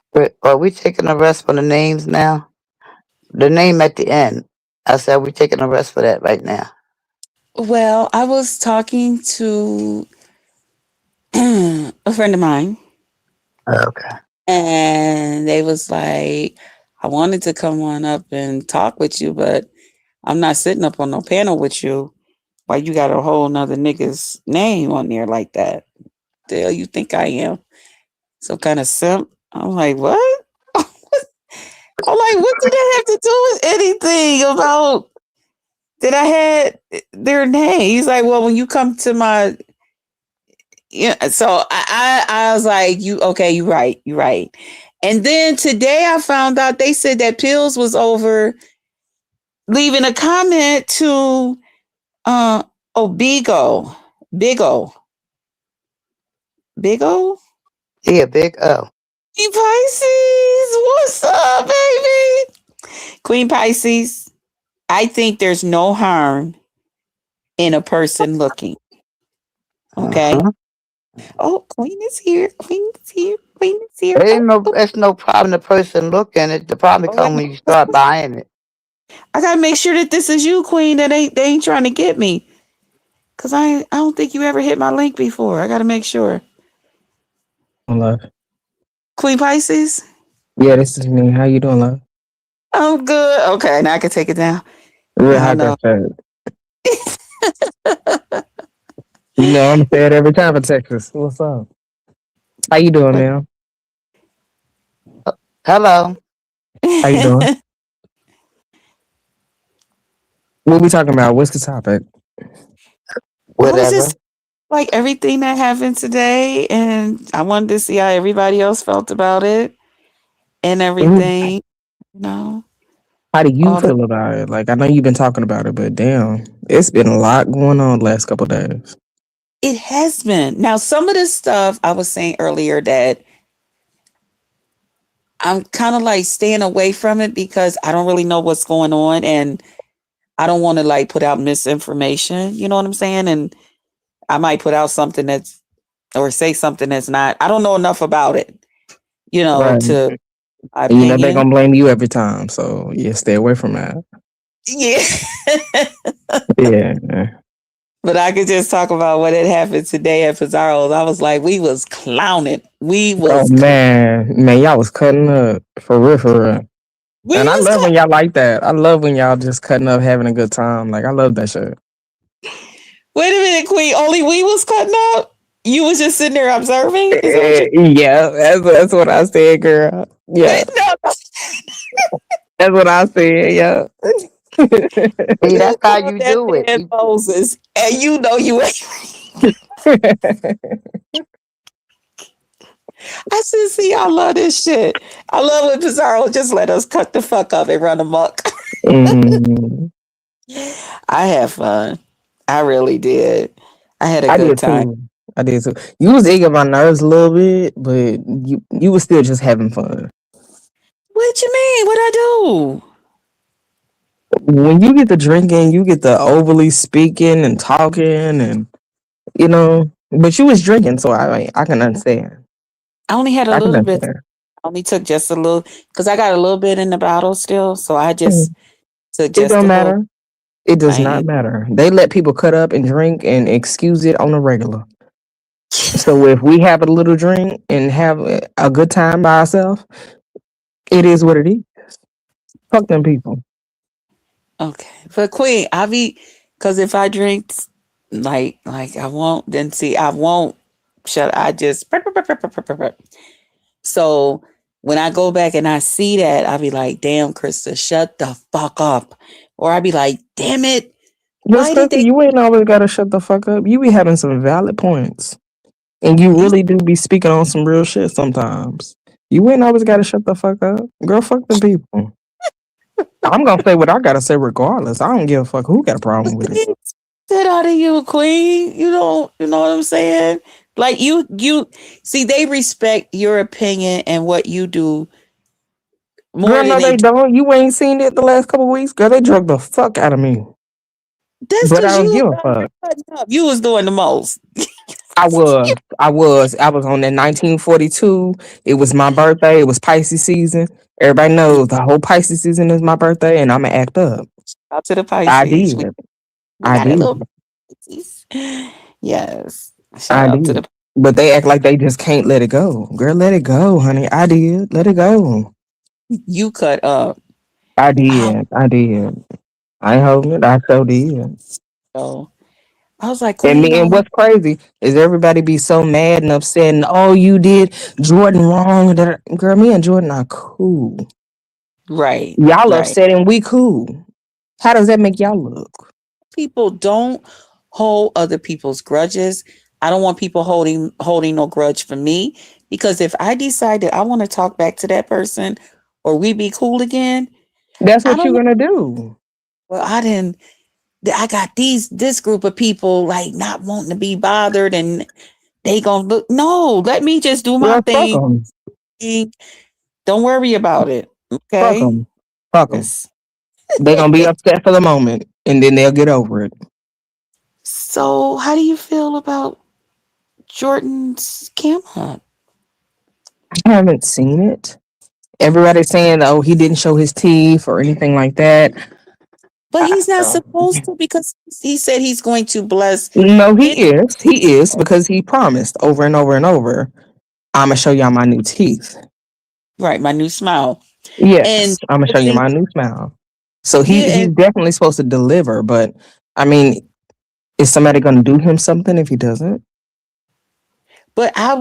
Are we taking a rest for the names now? The name at the end. I said we taking a rest for that right now. Well, I was talking to a friend of mine, Okay. and they was like, I wanted to come on up and talk with you, but I'm not sitting up on no panel with you. Why you got a whole nother nigga's name on there like that? The hell you think I am? Some kind of simp? I'm like, what? I'm like, what did that have to do with anything about that I had their name? He's like, well, when you come to my, yeah. So I was like, you okay? You right, you right. And then today I found out they said that Pills was over leaving a comment to uh Obigo, Big O, Big O. Yeah, big O. Queen Pisces, what's up, baby? Queen Pisces, I think there's no harm in a person looking. Okay. Uh-huh. Oh, Queen is here. Queen is here. Queen is here. There ain't no, it's no problem the person looking. It the problem Oh, come when you start buying it. I gotta make sure that this is you, Queen. That ain't they ain't trying to get me. Cause I don't think you ever hit my link before. I gotta make sure. Love. Queen Pisces. Yeah, this is me. How you doing, love? I'm good. Okay, now I can take it down. Real I high don't know. grade fed. You know, I'm fed every time in Texas. What's up? How you doing, But man? Hello. How you doing? What we talking about? What's the topic? I was Whatever. just like everything that happened today, and I wanted to see how everybody else felt about it and Mhm. everything. You know, How do you all the feel about it? Like, I know you've been talking about it, but damn, it's been a lot going on the last couple of days. it has been. Now, some of the stuff I was saying earlier that I'm kind of like staying away from it because I don't really know what's going on, and I don't want to like put out misinformation. You know what I'm saying? And I might put out something that's or say something that's not. I don't know enough about it. You know, Right. to my And you know they're opinion. gonna blame you every time. So yeah, stay away from that. Yeah. Yeah. But I could just talk about what had happened today at Pizarro's. I was like, we was clowning. Oh man, y'all was cutting up for real, for real. We And I was love when y'all like that. I love when y'all just cutting up, having a good time. Like I love that shit. Wait a minute, Queen. Only we was cutting up. You was just sitting there observing. Is that what you? Yeah, that's what I said, girl. Yeah, No, that's what I said. Yeah. See, you that's how called you that do it. man Moses, and you know you ain't. I said, see, I love this shit. I love when Pizarro just let us cut the fuck up and run amok. Mhm. I had fun. I really did. I had a I good did time. too. I did too. You was egging my nerves a little bit, but you was still just having fun. What you mean? What I do? When you get the drinking, you get the overly speaking and talking, and you know. But you was drinking, so I can understand. I only had a I can little bit. understand. I only took just a little because I got a little bit in the bottle still. So I just Mm. took It just don't a little. matter. It does I not matter. They let people cut up and drink and excuse it on a regular. So if we have a little drink and have a good time by ourselves, it is what it is. Fuck them people. Okay, but Queen, I be because if I drink like I won't. Then see, I won't. Shut. I just. So when I go back and I see that, I be like, "Damn, Krista, shut the fuck up," or I be like, "Damn it, Just why cause did they?" you ain't always gotta shut the fuck up. You be having some valid points. And you You really do be speaking on some real shit sometimes. You ain't always gotta shut the fuck up. Girl, fuck them people. I'm gonna say what I gotta say regardless. I don't give a fuck who got a problem with it. Get out of you, queen. You know what I'm saying? Like you see, they respect your opinion and what you do more Girl, than no, they they do. don't. You ain't seen it the last couple weeks. Girl, they drug the fuck out of me. That's But I because don't you give a fuck. you was doing the most. I was on that 1942. It was my birthday. It was Pisces season. Everybody knows the whole Pisces season is my birthday, and I'ma act up. Out to the I Pisces. did. We I got a did. little Pisces. Yes. Shout I out to did. the But they act like they just can't let it go. Girl, let it go, honey. I did. Let it go. you cut up. I I did. I did. I ain't holding it. I so did. so I was like, And Queen, me and no. what's crazy is everybody be so mad and upset and oh you did Jordan wrong. Girl, me and Jordan are cool. Right, Y'all right. upset and we cool. How does that make y'all look? People don't hold other people's grudges. I don't want people holding no grudge for me because if I decide that I want to talk back to that person or we be cool again, That's I what don't you're want gonna do. well, I got this group of people like not wanting to be bothered and they gonna look no, let me just do my Well, fuck thing. them. Don't worry about it. Fuck Okay. them. Fuck them. Yes. They're gonna be upset for the moment and then they'll get over it. So how do you feel about Jordan's camera? I haven't seen it. Everybody's saying, oh, he didn't show his teeth or anything like that. But he's not Uh, supposed to because he said he's going to bless no, he his is. He is because he promised over and over and over, I'm gonna show y'all my new teeth. right, my new smile. And Yes, I'm gonna show you my new smile. So yeah, he's and, definitely supposed to deliver, but I mean, is somebody gonna do him something if he doesn't? but I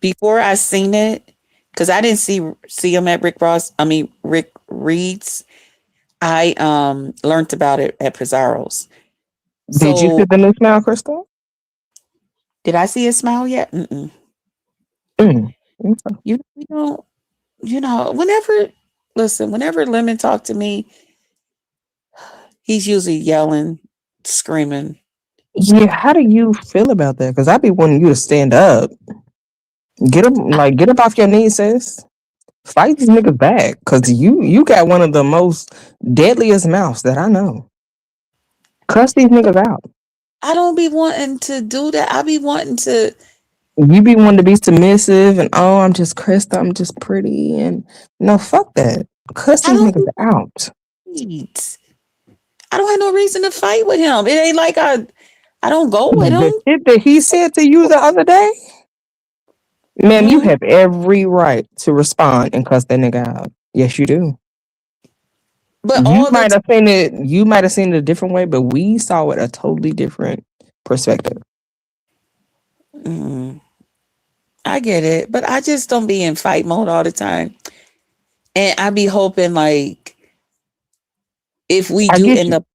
before I seen it, because I didn't see him at Rick Reed's. I learned about it at Pizarro's. Did you see So the new smile, Crystal? did I see his smile yet? Mm-mm. Mm. Okay. You know, whenever listen, whenever Lemon talk to me, he's usually yelling, screaming. Yeah, how do you feel about that? Because I be wanting you to stand up, get up off your knees, sis. Fight these niggas back, cause you got one of the most deadliest mouths that I know. Cuss these niggas out. I don't be wanting to do that. I be wanting to. You be wanting to be submissive and oh, I'm just Krista, I'm just pretty and no, fuck that. Cuss I these don't niggas out. need. I don't have no reason to fight with him. It ain't like I don't go with The him. shit that he said to you the other day, ma'am, you Hmm. have every right to respond and cuss that nigga out. Yes, you do. But You all the might have seen it. You might have seen it a different way, but we saw it a totally different perspective. mm, I get it, but I just don't be in fight mode all the time. And I be hoping like if we I do get end you. up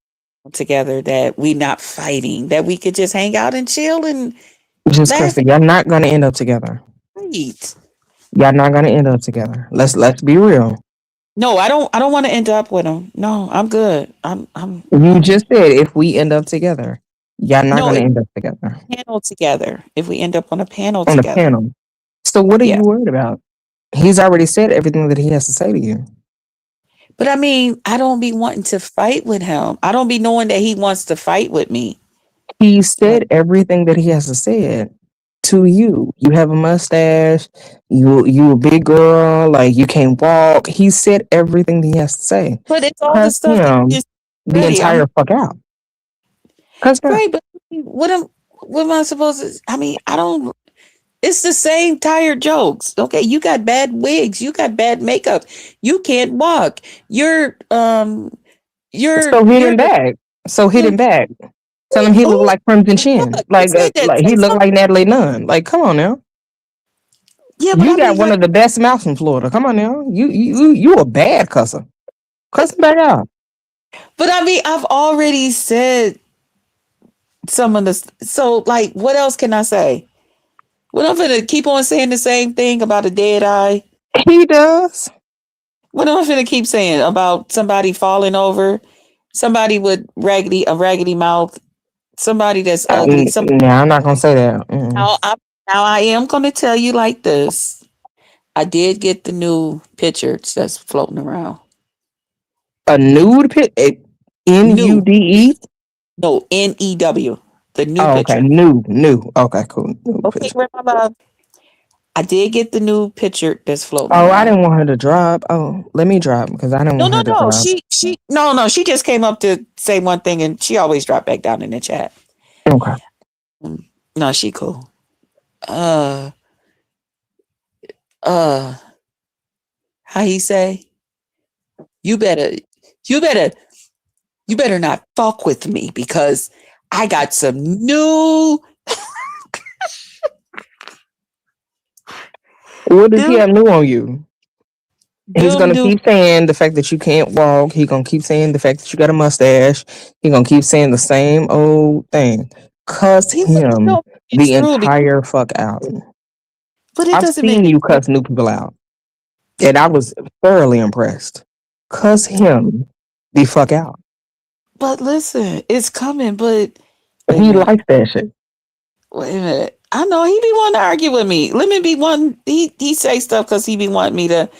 together that we not fighting, that we could just hang out and chill and Just laugh Krista, and y'all not gonna end up together. eat. Y'all not gonna end up together. Let's be real. No, I don't want to end up with him. No, I'm good. You I'm just said if we end up together, y'all not no, gonna if end up together panel together. If we end up on a panel on the together. panel. So what are Yeah. you worried about? He's already said everything that he has to say to you. But I mean, I don't be wanting to fight with him. I don't be knowing that he wants to fight with me. He Like, said everything that he has to say to you. You have a mustache. You a big girl. Like you can't walk. He said everything he has to say. but it's all the Cuss stuff that you him just the ready. I'm entire fuck out. Cuss him out. right, but what am I supposed to I mean, I don't it's the same tired jokes. Okay, you got bad wigs, you got bad makeup, you can't walk. So hit You're him the back. So hit who, him back. Tell him he look who like Crimson what? Chin. You said that. Like Say he look something. like Natalie Nunn. Like come on now. Yeah, but You I got mean one like of the best mouths in Florida. Come on now. You a bad cusser. Cuss him back out. but I mean I've already said some of this so like what else can I say? What I'm gonna keep on saying the same thing about a dead eye? He does. What am I finna keep saying about somebody falling over, somebody with a raggedy mouth, somebody that's ugly? Nah, I'm not gonna say that. Now, now I am gonna tell you like this. I did get the new pictures that's floating around. A nude pit, New, NUDE. no, NEW, the new Oh, okay, picture. new. Okay, cool. New Okay, picture. grandma. I did get the new picture that's floating Oh, I around. didn't want her to drop. Oh, let me drop because I didn't No, want no, her to no. drop. No. She just came up to say one thing, and she always dropped back down in the chat. Okay. No, she cool. Uh, uh, how he say? You better, you better, you better not fuck with me because I got some new, What does he them, have new on you? He's them gonna new. keep saying the fact that you can't walk. He gonna keep saying the fact that you got a mustache. He gonna keep saying the same old thing. Cuss He let me him know it's the true, entire fuck out. but it I've doesn't make seen it you true. cuss new people out, and I was thoroughly impressed. Cuss him the fuck out. But listen, it's coming. But wait a He minute. likes that shit. Wait a minute. I know he be wanting to argue with me. Let me be one. He say stuff because he be wanting me to.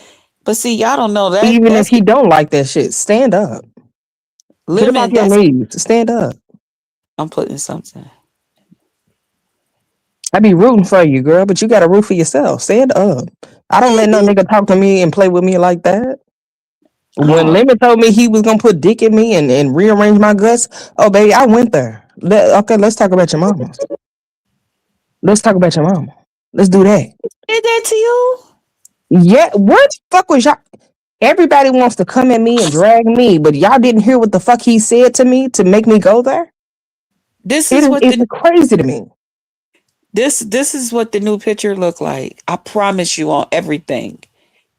But see, y'all don't know that. Even if he don't like that shit, stand up. Get up off Lemon. your knees. Stand up. I'm putting something. I be rooting for you, girl, but you gotta root for yourself. Stand up. I don't let no nigga talk to me and play with me like that. When Oh, Lemon told me he was gonna put dick in me and rearrange my guts, oh baby, I went there. Okay, let's talk about your mama. Let's talk about your mama. Let's do that. did that to you? Yeah, what the fuck was y'all? Everybody wants to come at me and drag me, but y'all didn't hear what the fuck he said to me to make me go there. This is what It's the crazy to me. this is what the new picture look like. I promise you on everything.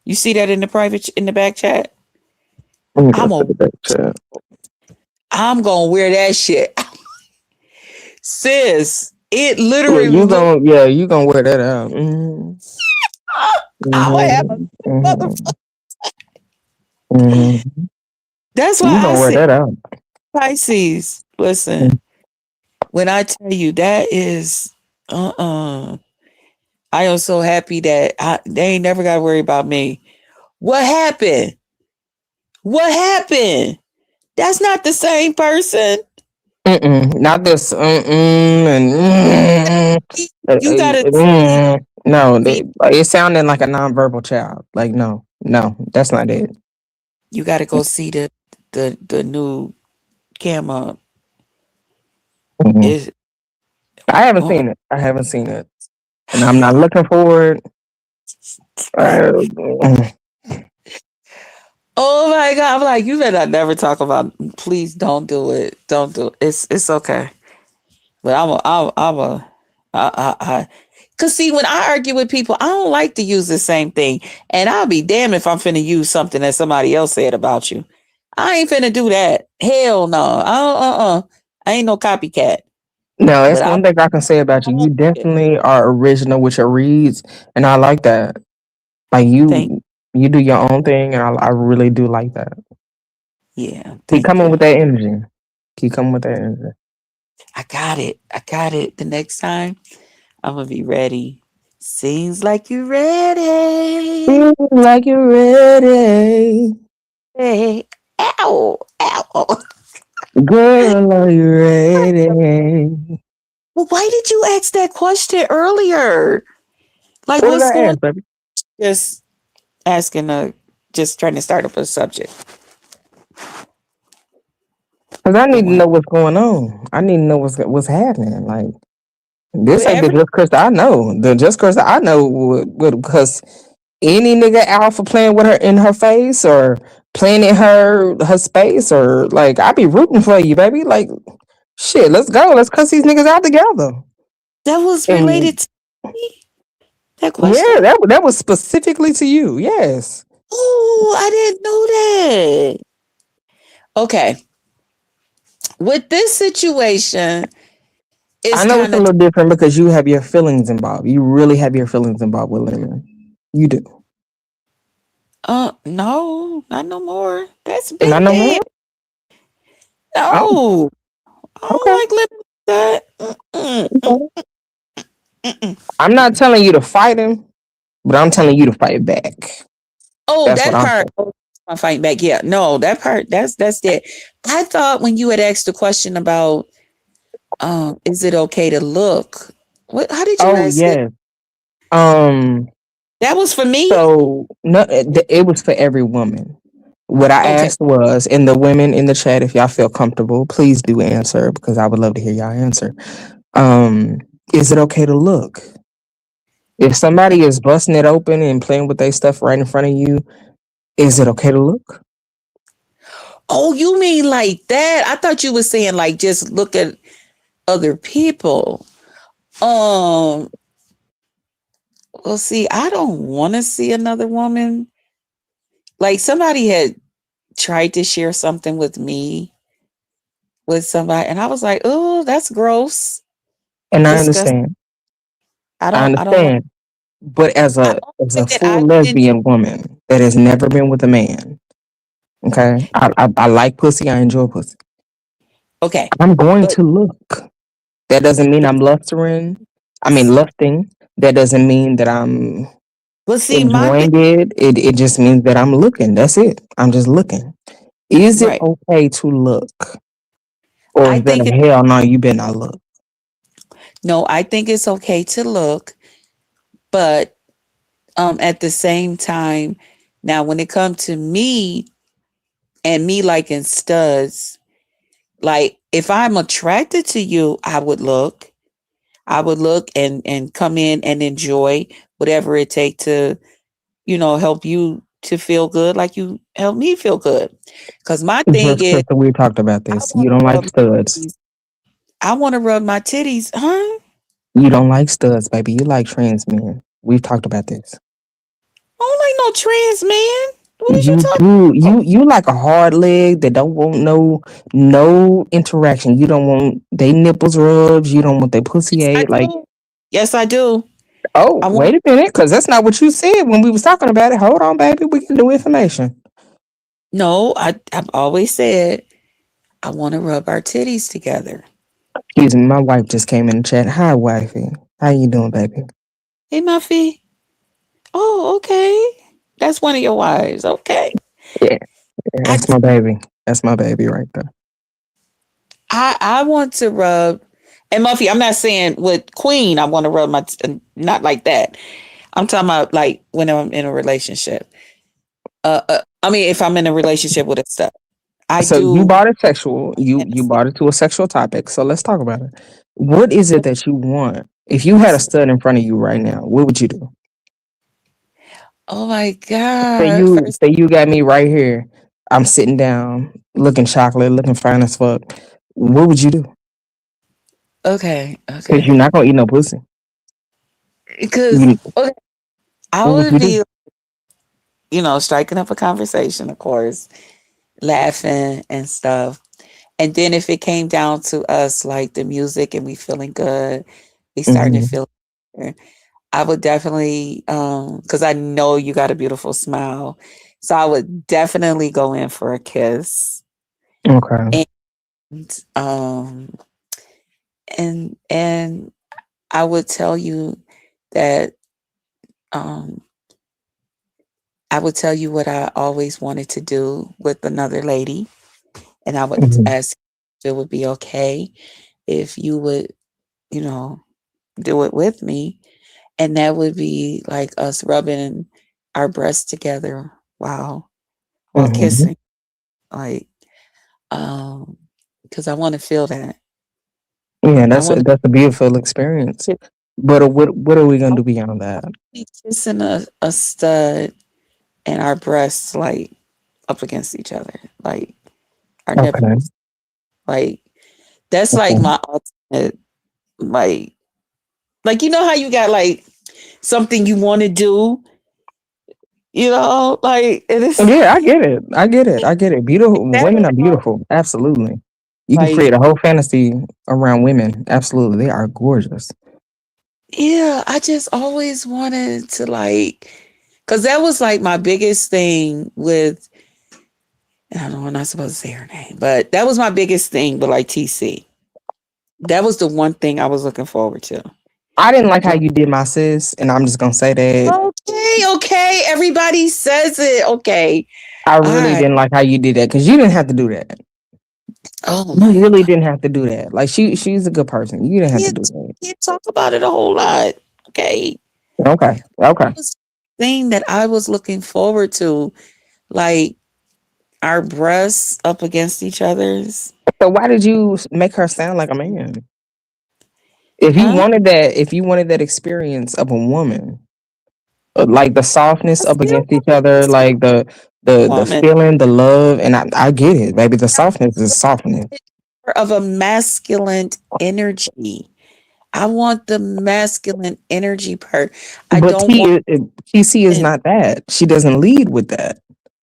You see that in the private in the back chat? Let me go I'm to a the back chat. I'm gonna wear that shit, sis. It Yeah, literally look. you gonna wear that out. I would have a Mhm, motherfucker. mhm, mhm. That's You why I gonna wear said that out. Pisces. Listen, when I tell you that is, I am so happy that they ain't never got to worry about me. What happened? What happened? That's not the same person. Not this. And You gotta see. no, See, it sounded like a nonverbal child. Like no, that's not it. you gotta go see the new camera. Mhm. Is I haven't oh, seen it. I haven't seen it, and I'm not looking forward. Mm. oh my god! I'm like, you better never talk about. Please don't do it. Don't do it. It's okay. But cause see, when I argue with people, I don't like to use the same thing. And I'll be damned if I'm finna use something that somebody else said about you. I ain't finna do that. Hell no. I ain't no copycat. No, But that's one thing I can say about you. You definitely are original with your reads, and I like that. Like thank you do your own thing, and I really do like that. yeah, Keep thank coming you. with that energy. Keep coming with that energy. I got it. I got it. The next time I'm gonna be ready. Seems like you're ready. Feel like you're ready. Hey. Ow. Ow. Girl, are you ready? Well, why did you ask that question earlier? Like, What did what's I going? ask, baby? Just asking. Just trying to start up a subject. Because I The need to one know what's going on. I need to know what's happening. Like with this ain't the every. just Chris I know. The just Chris I know would because any nigga out for playing with her in her face or playing in her space or like I be rooting for you, baby. Like shit, let's go. Let's cuss these niggas out together. That was And related to me. That yeah, question. that was specifically to you. Yes. Oh, I didn't know that. Okay, with this situation, I it's know it's kind a of little different because you have your feelings involved. You really have your feelings involved with Lemon. You do. No, not no more. That's Not been no dead. more. Oh, No, I don't okay. like living like that. Okay. Mm-mm. I'm not telling you to fight him, but I'm telling you to fight back. Oh, That's what that I'm part. saying. Oh, I'm fighting back. Yeah, no, that part. That's it. I thought when you had asked the question about, is it okay to look? What? How did you Oh ask it? yes. Um. That was for me. So no, it was for every woman. What I Okay. asked was, and the women in the chat, if y'all feel comfortable, please do answer because I would love to hear y'all answer. Um, is it okay to look? If somebody is busting it open and playing with their stuff right in front of you, is it okay to look? Oh, you mean like that? I thought you were saying like just look at other people. Um. Well, see, I don't want to see another woman. Like somebody had tried to share something with me with somebody, and I was like, "Oh, that's gross, And I disgusting." understand. I I don't. I don't want. understand. But I don't as say a that full I didn't. lesbian woman that has never been with a man, okay, I like pussy. I enjoy pussy. Okay, I'm going but to look. That doesn't mean but I'm lustering. I mean lusting. That doesn't mean that I'm but see, my thing, enjoying it. It just means that I'm looking. That's it. I'm just looking. Is it right? okay to look? Or I is that think a it. hell no, you better not look? No, I think it's okay to look, but at the same time, now when it comes to me and me liking studs, like if I'm attracted to you, I would look. I would look and come in and enjoy whatever it take to, help you to feel good like you help me feel good. Cause my thing Just is Crystal, we talked about I this. You want to don't like rub studs. my titties. I want to rub my titties, huh? You don't like studs, baby. You like trans men. We've talked about this. I don't like no trans man. What are you You talking do. about? You like a hard leg that don't want no interaction. You don't want they nipples rubs. You don't want their pussy Yes, I ate. Like, do. Yes, I do. oh, I want wait a minute, because that's not what you said when we was talking about it. Hold on, baby. We can do information. no, I've always said I want to rub our titties together. Excuse me, my wife just came in the chat. Hi, wifey. How you doing, baby? Hey Muffy. Oh, okay. That's one of your wives. Okay. Yeah, I that's my baby. That's my baby right there. I want to rub, and Muffy, I'm not saying with Queen, I want to rub not like that. I'm talking about like when I'm in a relationship. I mean, if I'm in a relationship with a stud, I So you do. brought it sexual. You brought it to a sexual topic. So let's talk about it. What is it that you want? If you had a stud in front of you right now, what would you do? Oh my God. First, Say you got me right here. I'm sitting down, looking chocolate, looking fine as fuck. What would you do? okay, Because you're okay. not gonna eat no pussy. Because You, okay, I what would would you do? be, striking up a conversation, of course, laughing and stuff. And then if it came down to us, like the music and we feeling good, we starting to Hmm. feel better, I would definitely, because I know you got a beautiful smile. So I would definitely go in for a kiss. Okay. And and I would tell you that um I would tell you what I always wanted to do with another lady. And I would Hmm. ask if it would be okay if you would, you know, do it with me. And that would be like us rubbing our breasts together while Hmm. kissing. Like, um, because I want to feel that. Yeah, I want that's a beautiful experience. to But what are we I gonna wanna do beyond that? be kissing a stud and our breasts like up against each other, like our Okay. nipples. Like that's like Okay. my ultimate, like how you got like something you want to do, like it is Yeah, I get it. I get it. I get it. Beautiful that women is are my beautiful. Absolutely. You can like create a whole fantasy around women. Absolutely. They are gorgeous. yeah, I just always wanted to like Because that was like my biggest thing with, I don't know, I'm not supposed to say her name, but that was my biggest thing with like TC. That was the one thing I was looking forward to. I didn't like how you did my sis, and I'm just gonna say that. Okay. Everybody says it. Okay. I All really right. didn't like how you did that because you didn't have to do that. Oh You my really God. didn't have to do that. Like she's a good person. You didn't have to do Can't talk about it a whole lot. Okay. that. Okay. Okay. That was the thing that I was looking forward to. Like our breasts up against each other's. So why did you make her sound like a man? Huh? If you wanted that experience of a woman, like the softness I up still against each want other, this like the woman feeling, the love, and I get it, baby. The softness is softness, of a masculine energy. I want the masculine energy part. I but don't want TC is it. not that. She doesn't lead with that.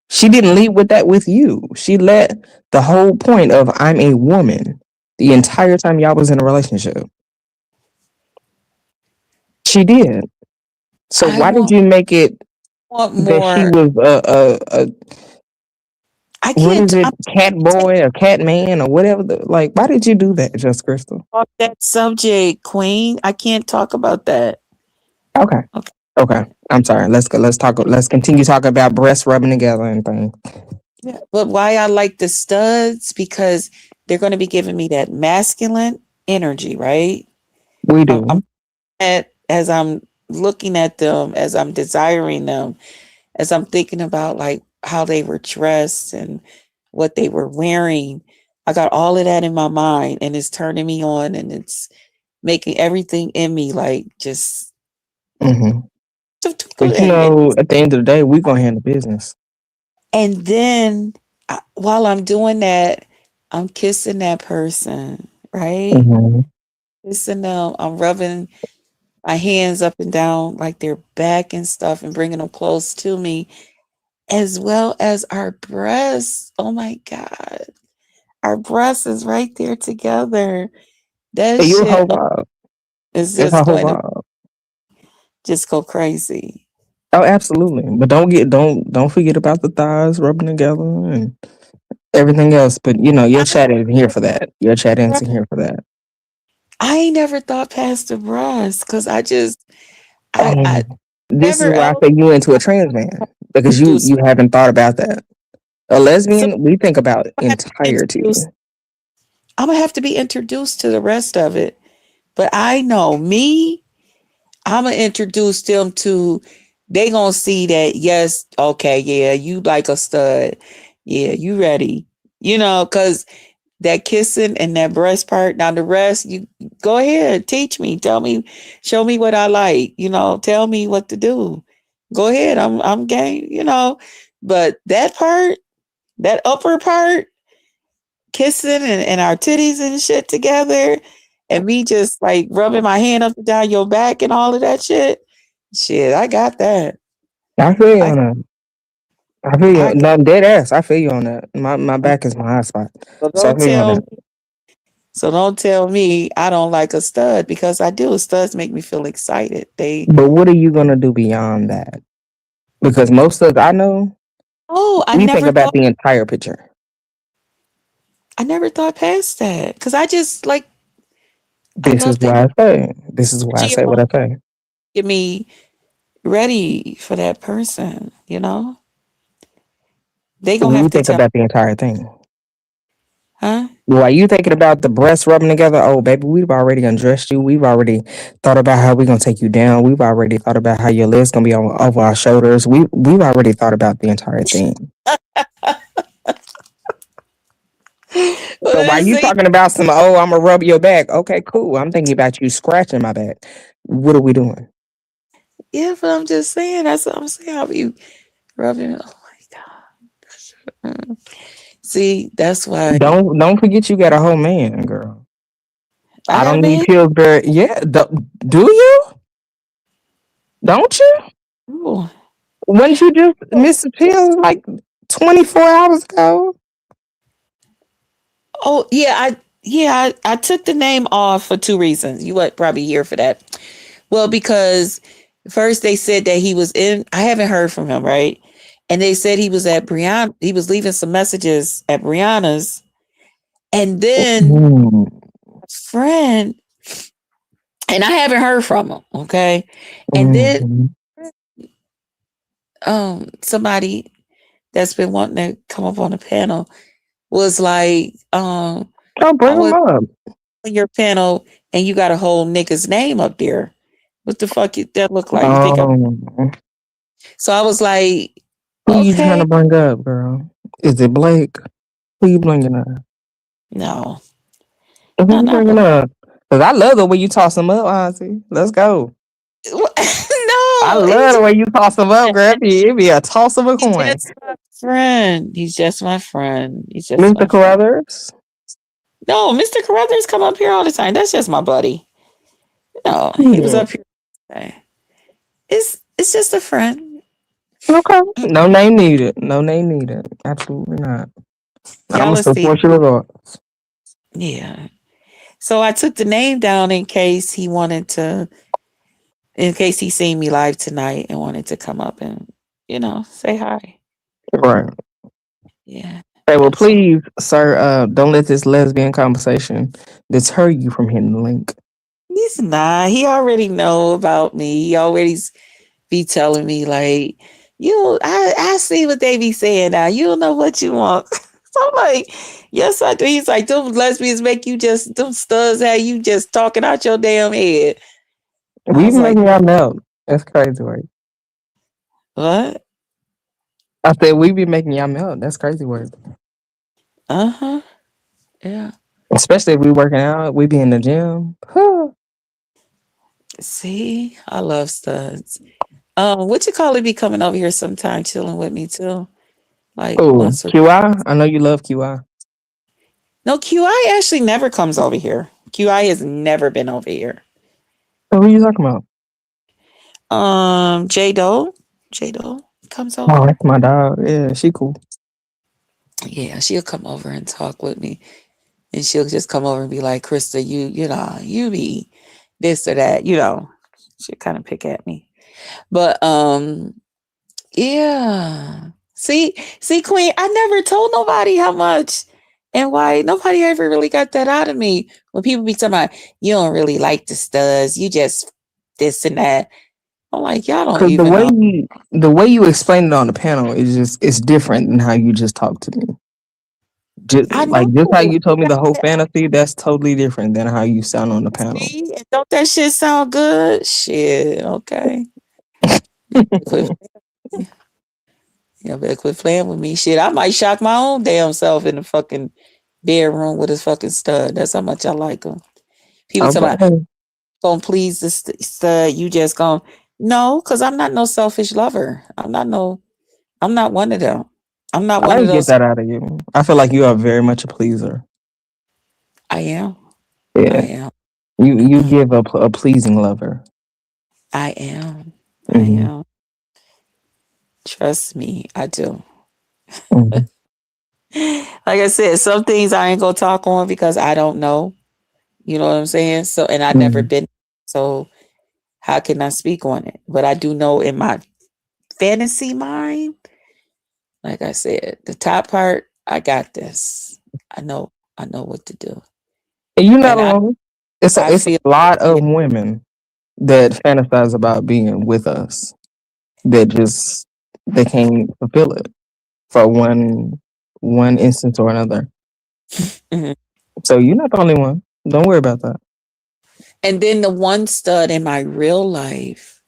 She didn't lead with that with you. She let the whole point of I'm a woman the entire time y'all was in a relationship. She did. So I why did you make it want that she more. was a I what is can't. it, I'm cat take boy or cat man or whatever? Like, why did you do that, Just Crystal? off that subject, Queen. I can't talk about that. Okay, Okay. okay. I'm sorry. Let's go. Let's talk. Let's continue talking about breasts rubbing together and things. Yeah. But why I like the studs because they're going to be giving me that masculine energy, right? We I'm do. at as I'm looking at them, as I'm desiring them, as I'm thinking about like how they were dressed and what they were wearing. I got all of that in my mind and it's turning me on and it's making everything in me like just Hmm. But you and know, at the end of the day, we gonna handle business. and then while I'm doing that, I'm kissing that person, right? Hmm. Kissing them. I'm rubbing my hands up and down like their back and stuff and bringing them close to me, as well as our breasts. Oh my God. Our breasts is right there together. That But your shit whole vibe. is It's just our whole going to vibe. just go crazy. Oh, absolutely. But don't forget about the thighs rubbing together and everything else. But you know, your I, chat isn't here for that. Your chat isn't here for that. I ain't never thought past the breasts because I And this is never why I else say you into a trans man because you introduced. you haven't thought about that. A So lesbian, we think about I have to be entirety. introduced. I'm gonna have to be introduced to the rest of it. But I know me, I'm gonna introduce them to. They gonna see that yes, okay, yeah, you like a stud, yeah, you ready, because that kissing and that breast part. Now the rest, you go ahead, teach me, tell me, show me what I like, tell me what to do. Go ahead, I'm game, But that part, that upper part, kissing and our titties and shit together, and me just like rubbing my hand up and down your back and all of that shit. Shit, I got that. I feel you I on that. I feel I you. got No, dead ass. I feel you on that. My back is my hot spot. so So I don't feel you on tell that. me so don't tell me I don't like a stud because I do. Studs make me feel excited. But what are you gonna do beyond that? Because most of I know, I we think never about thought the entire picture. I never thought past that. Cause I just like I This is love that why I say. This is why I energy say what around I say. get me ready for that person. They gonna We have to think tell, about the entire thing. huh? While you thinking about the breasts rubbing together, oh baby, we've already undressed you. We've already thought about how we're gonna take you down. We've already thought about how your legs gonna be over our shoulders. We've already thought about the entire thing. So Well, while you see, talking about some, oh, I'm gonna rub your back. Okay, cool. I'm thinking about you scratching my back. What are we doing? yeah, but I'm just saying that's what I'm saying. I'll be rubbing. Oh my God. See, that's why Don't forget you got a whole man, girl. I I got a don't need man. Pillsbury. Yeah, do you? Don't you? Ooh. Wouldn't you just miss the pills like 24 hours ago? Oh I took the name off for two reasons. You would probably here for that. Well, because First, they said that he was in. I haven't heard from him, right? And they said he was at Brianna. He was leaving some messages at Brianna's, and then Mm. friend, and I haven't heard from him. Okay, and then Mhm. somebody that's been wanting to come up on the panel was like, Oh, I bring was him up. on your panel, and you got a whole nigga's name up there. What the fuck that look like? You think I'm? Um, So I was like, who you trying okay, to bring up, girl? Is it Blake? Who you bringing up? no, Who no, you not bringing Blake. up? Cause I love the way you toss them up, Ozzy. Let's go. I No, love the way you toss them up, girl. It be a toss of a he's coin. just my friend. He's just my friend. He's just Mr. my friend. Carruthers. No, Mr. Carruthers come up here all the time. That's just my buddy. No, he was Yeah. up here today. It's just a friend. Okay. No name needed. No name needed. Absolutely not. I'm Y'all gonna will see. support you regardless. Yeah. So I took the name down in case he wanted to, in case he seen me live tonight and wanted to come up and, say hi. Right. Yeah. Hey, well, That's all. please, sir, don't let this lesbian conversation deter you from hitting the link. He's not. He already know about me. He already be telling me like, I see what they be saying now. You don't know what you want. So I'm like, yes, I do. He's like, them lesbians make you just, them studs have you just talking out your damn head. I We was be like, making y'all melt. That's crazy, right? what? I said we be making y'all melt. That's crazy work. Uh-huh. Yeah. Especially if we working out, we be in the gym. See, I love studs. What you call it be coming over here sometime chilling with me too? Like Oh, once or QI. I know you love QI. no, QI actually never comes over here. QI has never been over here. So who you talking about? J Doe. J Doe comes Oh, over. that's my dog. Yeah, she cool. Yeah, she'll come over and talk with me. And she'll just come over and be like, Krista, you be this or that, She'll kind of pick at me. But yeah. See, Queen, I never told nobody how much and why nobody ever really got that out of me. When people be talking about you don't really like the studs, you just this and that. I'm like, y'all don't Cause even know. the way you explain it on the panel is just it's different than how you just talk to me. Just I like just how know. you told me the whole fantasy, that's totally different than how you sound on the panel. See, and don't that shit sound good? Shit, okay. Quit, better quit playing with me. Shit, I might shock my own damn self in the fucking bedroom with a fucking stud. That's how much I like him. People talk about Okay. gonna please the stud. You just gonna no, because I'm not no selfish lover. I'm not one of them. I'm not I one of didn't get those. that out of you. I feel like you are very much a pleaser. I am. I Yeah. am. You give a pleasing lover. I am. I Hmm. am. Trust me, I do. Hmm. Like I said, some things I ain't gonna talk on because I don't know. You know what I'm saying? So, and I've never Hmm. been. So, how can I speak on it? But I do know in my fantasy mind, like I said, the top part, I got this. I know. I know what to do, And you're not and alone. It's I it's feel a lot of women that fantasize about being with us that just they can't fulfill it for one instance or another. Mhm. So you're not the only one. Don't worry about that. And then the one stud in my real life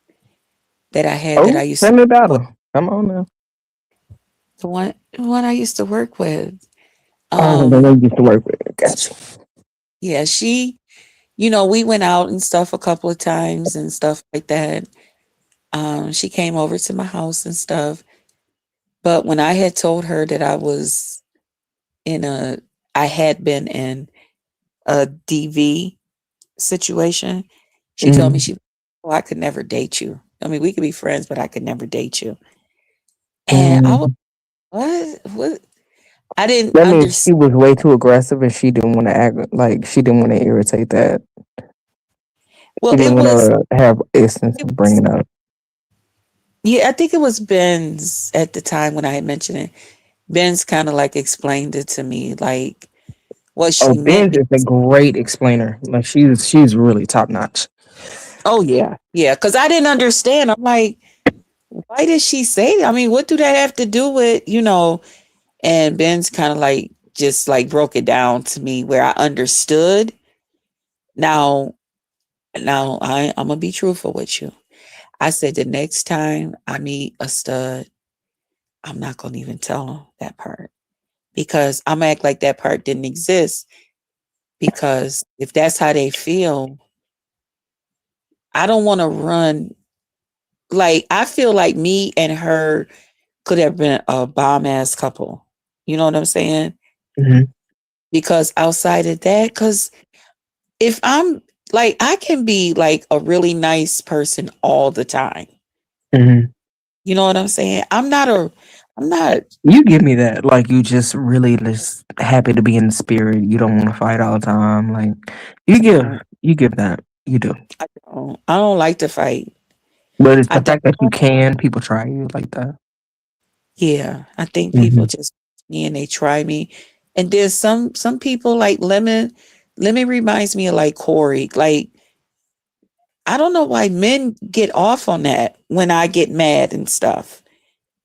that I had that Oh, I used tell to me work about with, her. Come on now. the one I used to work with. Oh, the Um, one you used to work with. Gotcha. yeah, we went out and stuff a couple of times and stuff like that. She came over to my house and stuff. But when I had told her that in a, I had been in a DV situation, she told me Mm. oh, I could never date you. I mean, we could be friends, but I could never date you. And I was, Mm. what? I didn't That means she understand. was way too aggressive and she didn't want to act like she didn't want to irritate that. Well, She didn't want to have instance it of was, bringing up. Yeah, I think it was Ben's at the time when I had mentioned it. Ben's kind of like explained it to me, like what Oh, she meant. Ben's is a great explainer. Like she's really top notch. Oh yeah, yeah. Because I didn't understand. I'm like, why did she say that? I mean, what do that have to do with And Ben's kind of like just like broke it down to me where I understood. Now, I'm gonna be truthful with you. I said the next time I meet a stud, I'm not gonna even tell him that part because I'm gonna act like that part didn't exist. Because if that's how they feel, I don't want to run. Like I feel like me and her could have been a bomb ass couple. You know what I'm saying? Hmm. Because outside of that, because if I'm like, I can be like a really nice person all the time. Hmm. You know what I'm saying? I'm not, You give me that. Like you just really just happy to be in the spirit. You don't want to fight all the time. Like you give no, you give that. You do. I don't like to fight. But it's I the don't. fact that you can, people try you like that. Yeah, I think people Hmm. just me and they try me. And there's some people like Lemon. Lemon reminds me of like Corey. Like I don't know why men get off on that when I get mad and stuff.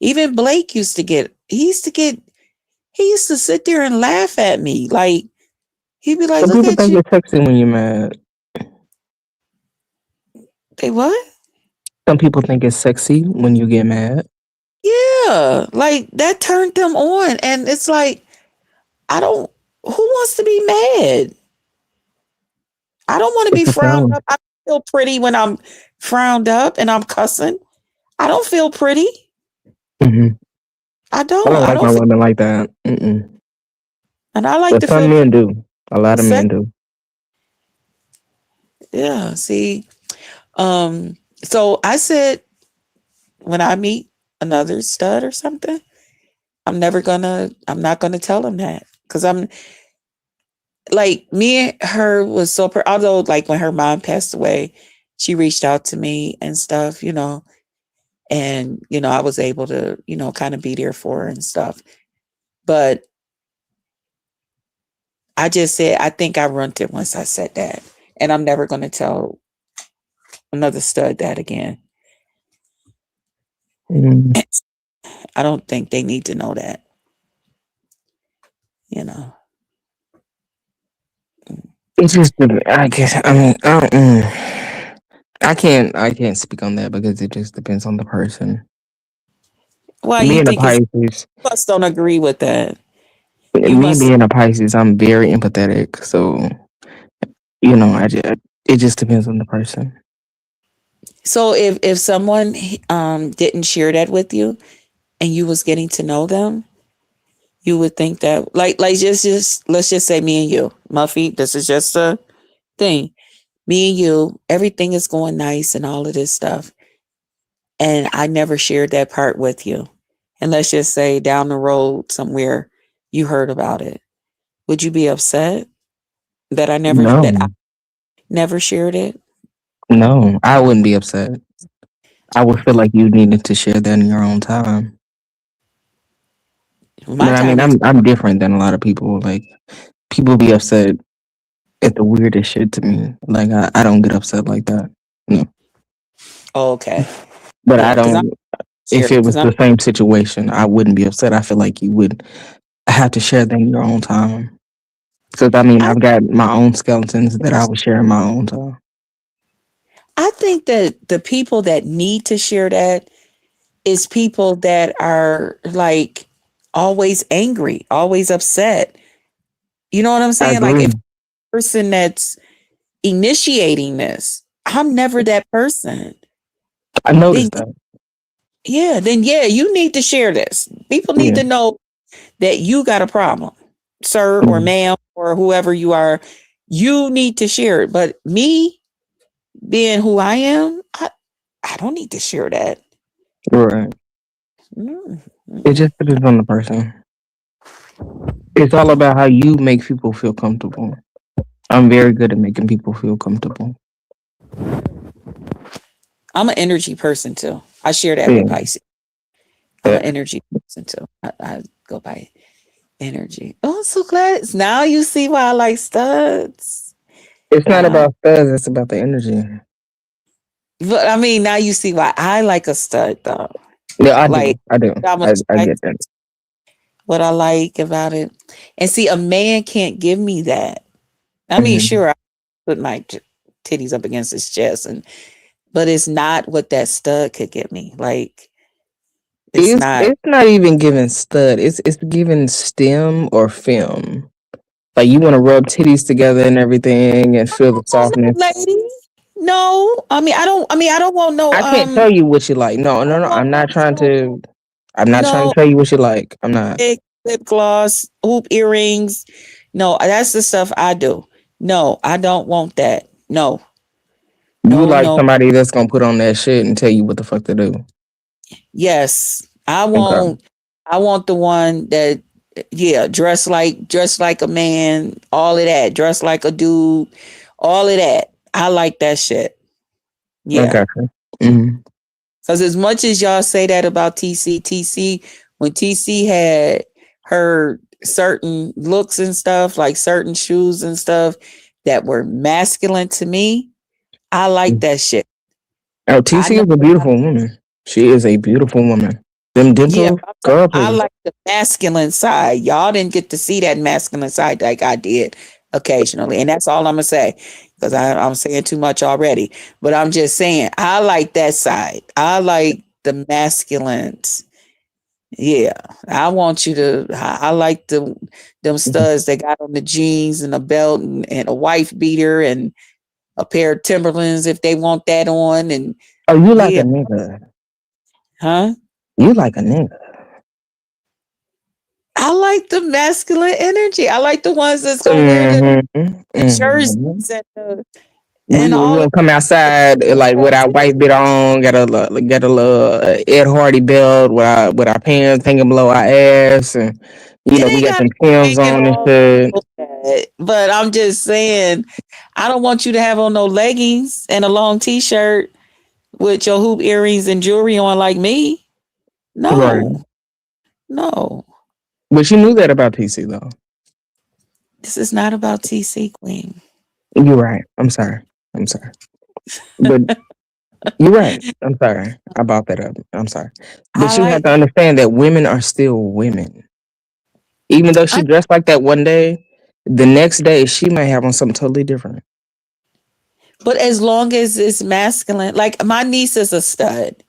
Even Blake used to get. He used to sit there and laugh at me. Like he'd be like, Some "Look people at think you." you're sexy when you're mad. They what? Some people think it's sexy when you get mad. Yeah, like that turned them on, and it's like I don't. Who wants to be mad? I don't want to It's be a frowned feeling. up. I don't feel pretty when I'm frowned up and I'm cussing. I don't feel pretty. Hmm. I I don't. don't I like don't my feel, women like that. Mm-mm. and I like But to some feel men do. A lot of sex. men do. Yeah. See. So I said when I meet another stud or something, I'm not gonna tell him that because I'm like me and her was so. Although like when her mom passed away, she reached out to me and stuff. And I was able to kind of be there for her and stuff. But I just said I think I ruined it once I said that, and I'm never going to tell another stud that again. Mm. I don't think they need to know that. You know. It's just, I guess, I mean, I can't speak on that because it just depends on the person. Why you Being a think it's Pisces, plus don't agree with that? You me must. being a Pisces, I'm very empathetic. So, it just depends on the person. So if someone didn't share that with you and you was getting to know them, you would think that like just let's just say me and you, Muffy. This is just a thing. Me and you, everything is going nice and all of this stuff. And I never shared that part with you. And let's just say down the road somewhere you heard about it. Would you be upset that I No, never shared it? no, I wouldn't be upset. I would feel like you needed to share that in your own time. My But I mean, time ain't I'm different than a lot of people. Like people be upset at the weirdest shit to me. Like I don't get upset like that. No, okay. but Yeah, I because I'm don't. If sharing it because was I'm the same situation, I wouldn't be upset. I feel like you would have to share that in your own time. Because I mean, I I've got my own skeletons that I would share in my own time. I think that the people that need to share that is people that are like always angry, always upset. You know what I'm I saying? Like if agree. a person that's initiating this, I'm never that person. I Then noticed that. yeah, you need to share this. People need Yeah. to know that you got a problem, sir or Mhm. ma'am or whoever you are. You need to share it. But me being who I am, I don't need to share that. Right. Mm, It mm-mm. just depends on the person. It's all about how you make people feel comfortable. I'm very good at making people feel comfortable. I'm an energy person too. I share that with Yeah. Pisces. I'm an Yeah. energy person too. I go by energy. Oh, I'm so glad. Now you see why I like studs. It's not Wow. about studs, it's about the energy. But I mean, now you see why I like a stud though. Yeah, I do. Like I do. I'm I get attracted that. to what I like about it. And see, a man can't give me that. I mean, Hmm. sure, I put my titties up against his chest, but it's not what that stud could get me. Like, it's not. It's not even giving stud. It's giving stem or film. Like you want to rub titties together and everything and feel the Oh softness. no, lady. No, I mean, I don't. I mean, I don't want no. I can't tell you what you like. No, I no, don't no. want I'm not trying no. to. I'm not trying No to tell you what you like. I'm not. big lip gloss, hoop earrings. No, that's the stuff I do. No, I don't want that. No, You no, like no. somebody that's gonna put on that shit and tell you what the fuck to do. Yes, I Okay. want. I want the one that, yeah, dress like a man. All of that. Dress like a dude. All of that. I like that shit. Yeah. Okay. Mm-hmm. Because as much as y'all say that about TC, when TC had her certain looks and stuff, like certain shoes and stuff that were masculine to me, I like that shit. Oh, I TC know. is a beautiful woman. She is a beautiful woman. Them Yeah, dimples, girl, I please. like the masculine side. Y'all didn't get to see that masculine side like I did occasionally. And that's all I'm going to say because I'm saying too much already. But I'm just saying, I like that side. I like the masculines. Yeah, I want you to. I like them studs that got on the jeans and a belt and a wife beater and a pair of Timberlands if they want that on. And Oh, you like a yeah, nigga. huh? You like a nigga. I like the masculine energy. I like the ones that's gonna wear Mm-hmm. the jerseys Mm-hmm. and We all gonna of come outside like with our white bit on, got a little Ed Hardy belt with our pants hanging below our ass, and it we ain't got got some to Timbs hanging on and all shit. that. But I'm just saying, I don't want you to have on no leggings and a long t-shirt with your hoop earrings and jewelry on like me. Right. No, no. But you knew that about TC though. This is not about TC Queen. You're right. I'm sorry. I'm sorry. But you're right. I'm sorry. I brought that up. I'm sorry. I But you have like to understand that women are still women. Even though she I, dressed like that one day, the next day she might have on something totally different. but as long as it's masculine, like my niece is a stud.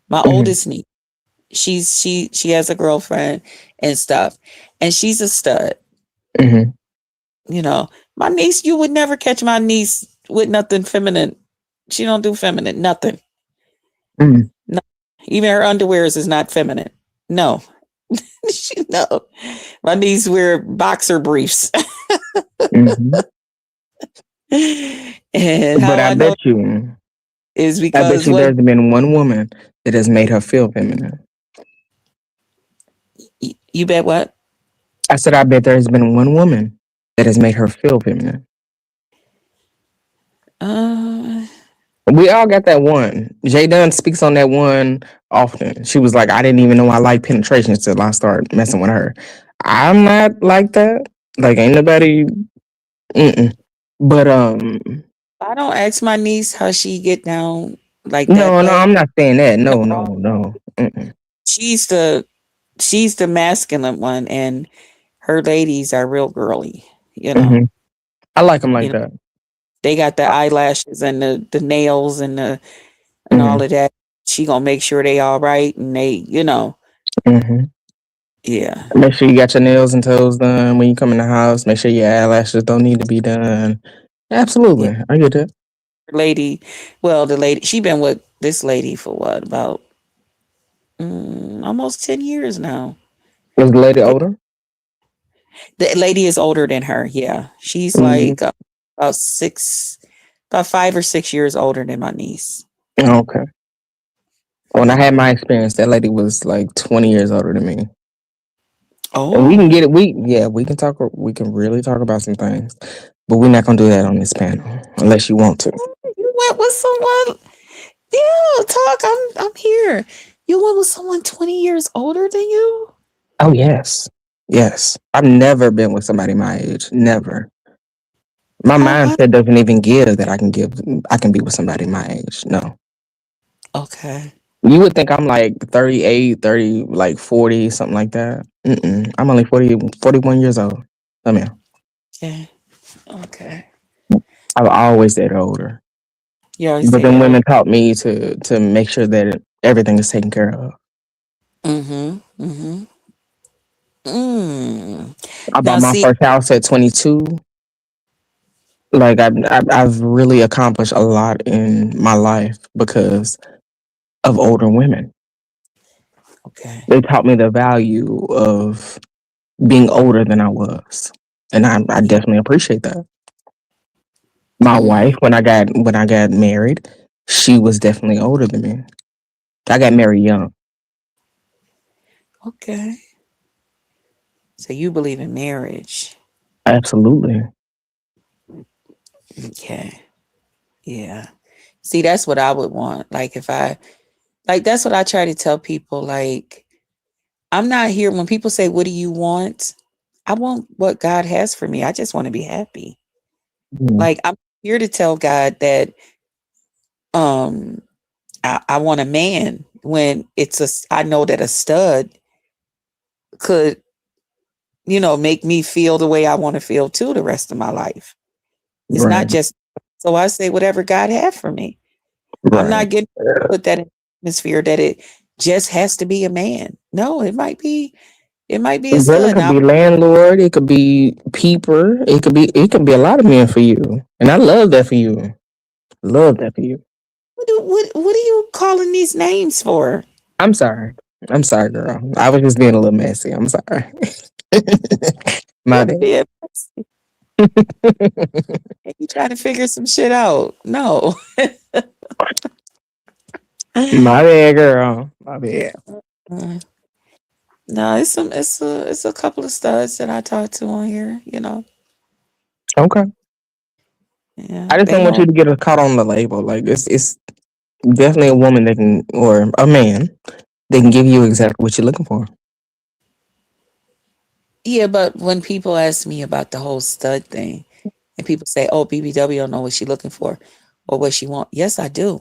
My Hmm. oldest niece. She has a girlfriend and stuff. And she's a stud. Hmm. You know, my niece, you would never catch my niece with nothing feminine. She don't do feminine, nothing. Hmm. No. Even her underwears is not feminine. No. No. My niece wear boxer briefs. Hmm. And But how I know is I bet because you there's been one woman that has made her feel feminine. you bet what? I said, I bet there's been one woman that has made her feel feminine. Uh We all got that one. Jay Dunn speaks on that one often. She was like, I didn't even know I liked penetration until I started messing with her. I'm not like that. Like, ain't nobody. Mm-mm. But I don't ask my niece how she get down like that, no, no, but I'm not saying that. No, no, no. Mm-mm. she's the she's the masculine one, and her ladies are real girly. You know, Hmm. I like them you like know that. they got the eyelashes and the nails and all Hmm. of that. She gonna make sure they all right, and they. Hmm. Yeah, Make sure you got your nails and toes done when you come in the house. Make sure your eyelashes don't need to be done. yeah. Absolutely, I get that. Lady, well, the lady she been with this lady for what about almost 10 years now. Was the lady Yeah, older? the lady is older than her. Yeah, she's Hmm. like about 5 or 6 years older than my niece. Okay. When I Yeah. had my experience, that lady was like 20 years older than me. And we can Oh, get it. We can talk. We can really talk about some things, but we're not gonna do that on this panel unless you want to. you went with someone. Yeah, talk. I'm here. You went with someone 20 years older than you? Oh yes, yes. I've never been with somebody my age. Never. My Oh wow. mindset doesn't even give that I can give. I can be with somebody my age. No. Okay. You would think I'm like 38, 30, like 40, something like that. Mm-mm. I'm only 40, 41 years old. Come here. Okay. Okay. I've always dated older. You always But say, then oh, women taught me to make sure that everything is taken care of. mm-hmm. Mm-hmm. Mm. I Now bought my see, first house at 22. Like I've really accomplished a lot in my life because of older women. okay. They taught me the value of being older than I was, and I definitely appreciate that. My wife, Mm. when I got married, she was definitely older than me. I got married young. Okay. So you believe in marriage. Absolutely. Okay. Yeah. See, that's what I would want. Like if I like that's what I try to tell people. Like, I'm not here when people say, what do you want? I want what God has for me. I just want to be happy. Mhm. Like I'm here to tell God that um I want a man when I know that a stud could, make me feel the way I want to feel too the rest of my life. It's Right. not just so I say whatever God had for me. I'm Right. not getting put that in atmosphere that it just has to be a man. No, it might be a Girl, it stud. could Now be landlord. It could be peeper. It could be a lot of men for you, and I love that for you. Love that for you. what are you calling these names for? I'm sorry. I'm sorry, girl. I was just being a little messy. I'm sorry. My bad. Yeah, you trying to figure some shit out. No. My bad, girl. My bad. Uh, no, it's a couple of studs that I talked to on here. Okay. Yeah, I just they don't want you know. to get caught on the label. Like it's definitely a woman that can, or a man, they can give you exactly what you're looking for. Yeah, but when people ask me about the whole stud thing and people say, oh, BBW don't know what she looking for or what she want. Yes, I do.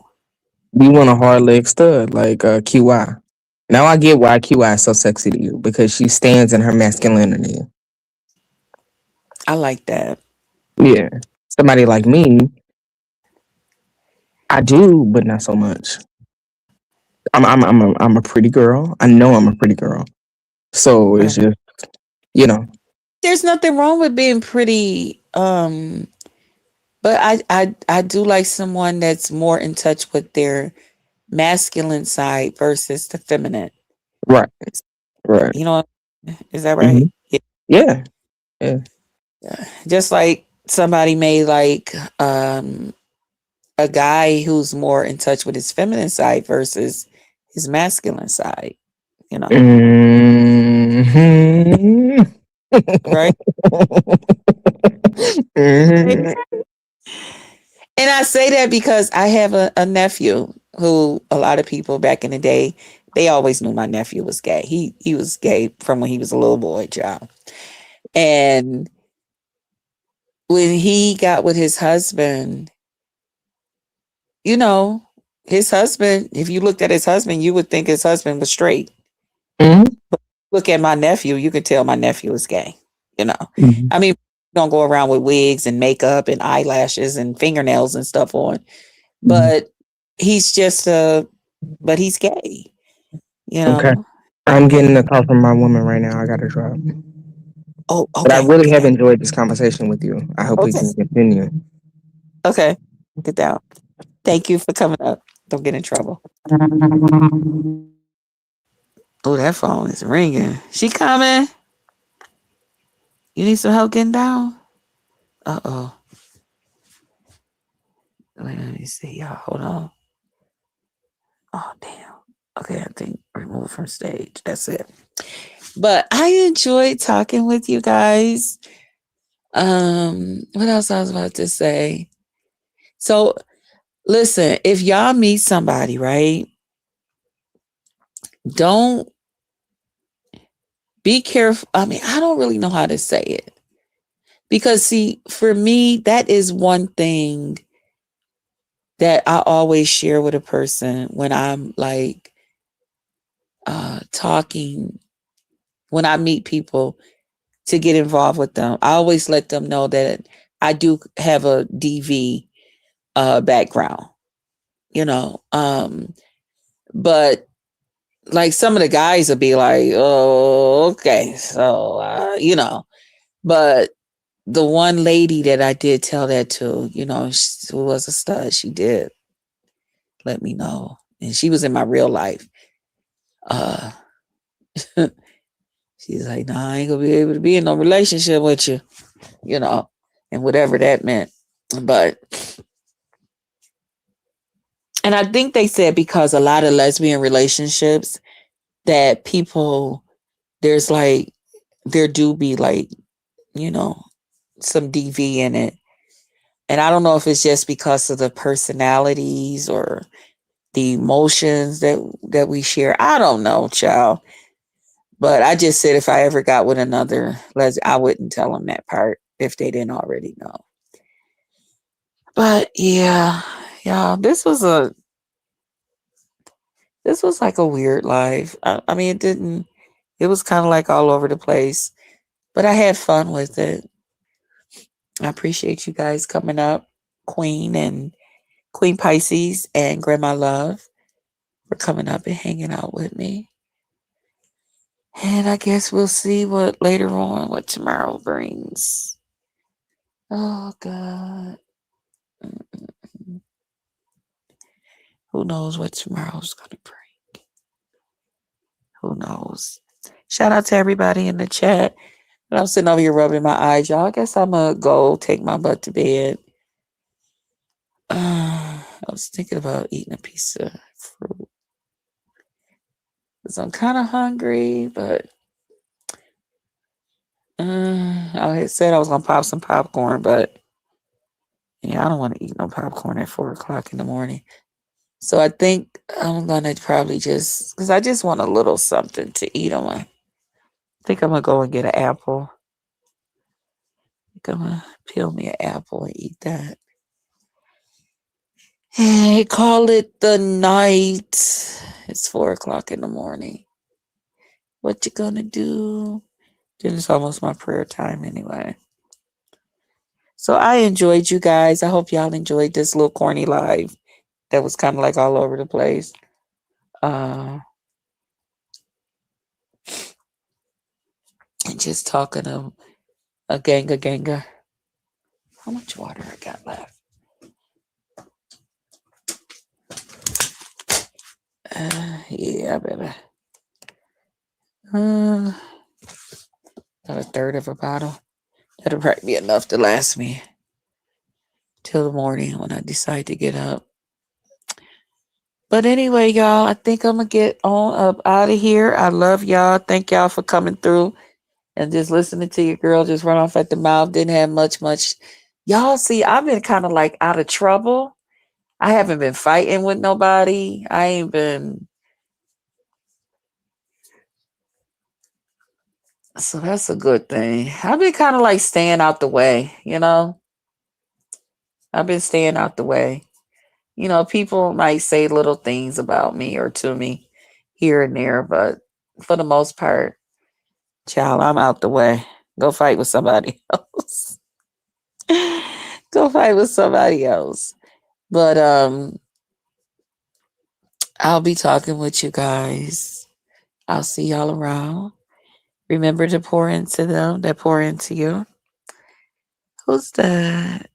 You want a hard leg stud like QI. Now I get why QI is so sexy to you because she stands in her masculinity. I like that. Yeah. Somebody like me, I do, but not so much. I'm a pretty girl. I know I'm a pretty girl. So it's Right. just, you know, There's nothing wrong with being pretty. But I do like someone that's more in touch with their masculine side versus the feminine. right, right. You know, is that Hmm. right? Yeah. Yeah, yeah. Just like somebody may like a guy who's more in touch with his feminine side versus his masculine side, you know, Hmm. right? Hmm. And I say that because I have a nephew who a lot of people back in the day, they always knew my nephew was gay. He was gay from when he was a little boy child. And when he got with his husband, you know, his husband, if you looked at his husband, you would think his husband was straight. Hmm. Look at my nephew, you could tell my nephew is gay. You know, Hmm. I mean, don't go around with wigs and makeup and eyelashes and fingernails and stuff on, but he's just but he's gay. You Okay. know. I'm getting And a call from my woman right now. I got to drop. oh, But I okay, really get have down. enjoyed this conversation with you. I hope we Okay, can continue. okay, get down. Thank you for coming up. Don't get in trouble. Oh, that phone is ringing. She coming? You need some help getting down? Uh-oh. Wait, let me see, y'all. Hold on. Oh, damn. Okay, I think remove from stage. That's it. But I enjoyed talking with you guys. What else I was about to say? So Listen, if y'all meet somebody, right? Don't be careful. I mean, I don't really know how to say it. Because, see, for me, that is one thing that I always share with a person when I'm like talking, when I meet people to get involved with them. I always let them know that I do have a DV background, you know. But like some of the guys will be like, oh, okay. So, but the one lady that I did tell that to, who was a stud, she did let me know. And she was in my real life. She's like, nah, I ain't gonna be able to be in no relationship with you, and whatever that meant. But, and I think they said because a lot of lesbian relationships that people, there do be like, some DV in it. And I don't know if it's just because of the personalities or the emotions that we share. I don't know, child. But I just said if I ever got with another lesbian, I wouldn't tell them that part if they didn't already know. But yeah, y'all, this was like a weird life. I mean, it was kind of like all over the place, but I had fun with it. I appreciate you guys coming up, Queen and Queen Pisces and Grandma Love for coming up and hanging out with me. And I guess we'll see what tomorrow brings. Oh, God. Who knows what tomorrow's going to bring? Who knows? Shout out to everybody in the chat. And I'm sitting over here rubbing my eyes, y'all. I guess I'm going to go take my butt to bed. I was thinking about eating a piece of fruit. Because I'm kind of hungry, but I had said I was going to pop some popcorn, but yeah, I don't want to eat no popcorn at 4 o'clock in the morning. So I think I'm going to probably because I just want a little something to eat. I think I'm going to go and get an apple. I think I'm going to peel me an apple and eat that. Hey, call it the night. It's 4 o'clock in the morning. What you going to do? Then it's almost my prayer time anyway. So I enjoyed you guys. I hope y'all enjoyed this little corny live that was kind of like all over the place. And just talking of a ganga. How much water I got left? Yeah, baby. About a third of a bottle. That'll probably be enough to last me till the morning when I decide to get up. But anyway, y'all, I think I'm going to get on up out of here. I love y'all. Thank y'all for coming through and just listening to your girl just run off at the mouth. Didn't have much. Y'all see, I've been kind of like out of trouble. I haven't been fighting with nobody. I ain't been. So that's a good thing. I've been kind of like staying out the way, I've been staying out the way. People might say little things about me or to me here and there, but for the most part, child, I'm out the way. Go fight with somebody else. Go fight with somebody else. But I'll be talking with you guys. I'll see y'all around. Remember to pour into them that pour into you. Who's that?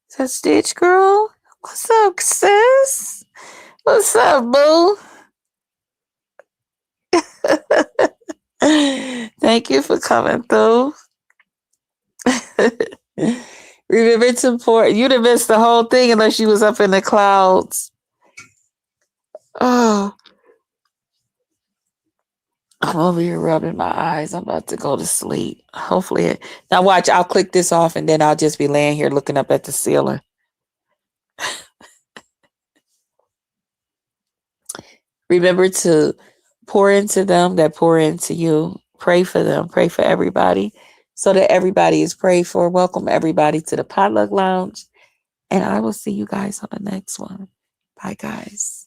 Is that Stitch Girl? What's up, sis? What's up, boo? Thank you for coming through. Remember to pour. You'd have missed the whole thing unless you was up in the clouds. Oh. I'm over here rubbing my eyes. I'm about to go to sleep. Hopefully, now watch. I'll click this off, and then I'll just be laying here looking up at the ceiling. Remember to pour into them that pour into you. Pray for them. Pray for everybody so that everybody is prayed for. Welcome everybody to the Potluck Lounge. And I will see you guys on the next one. Bye, guys.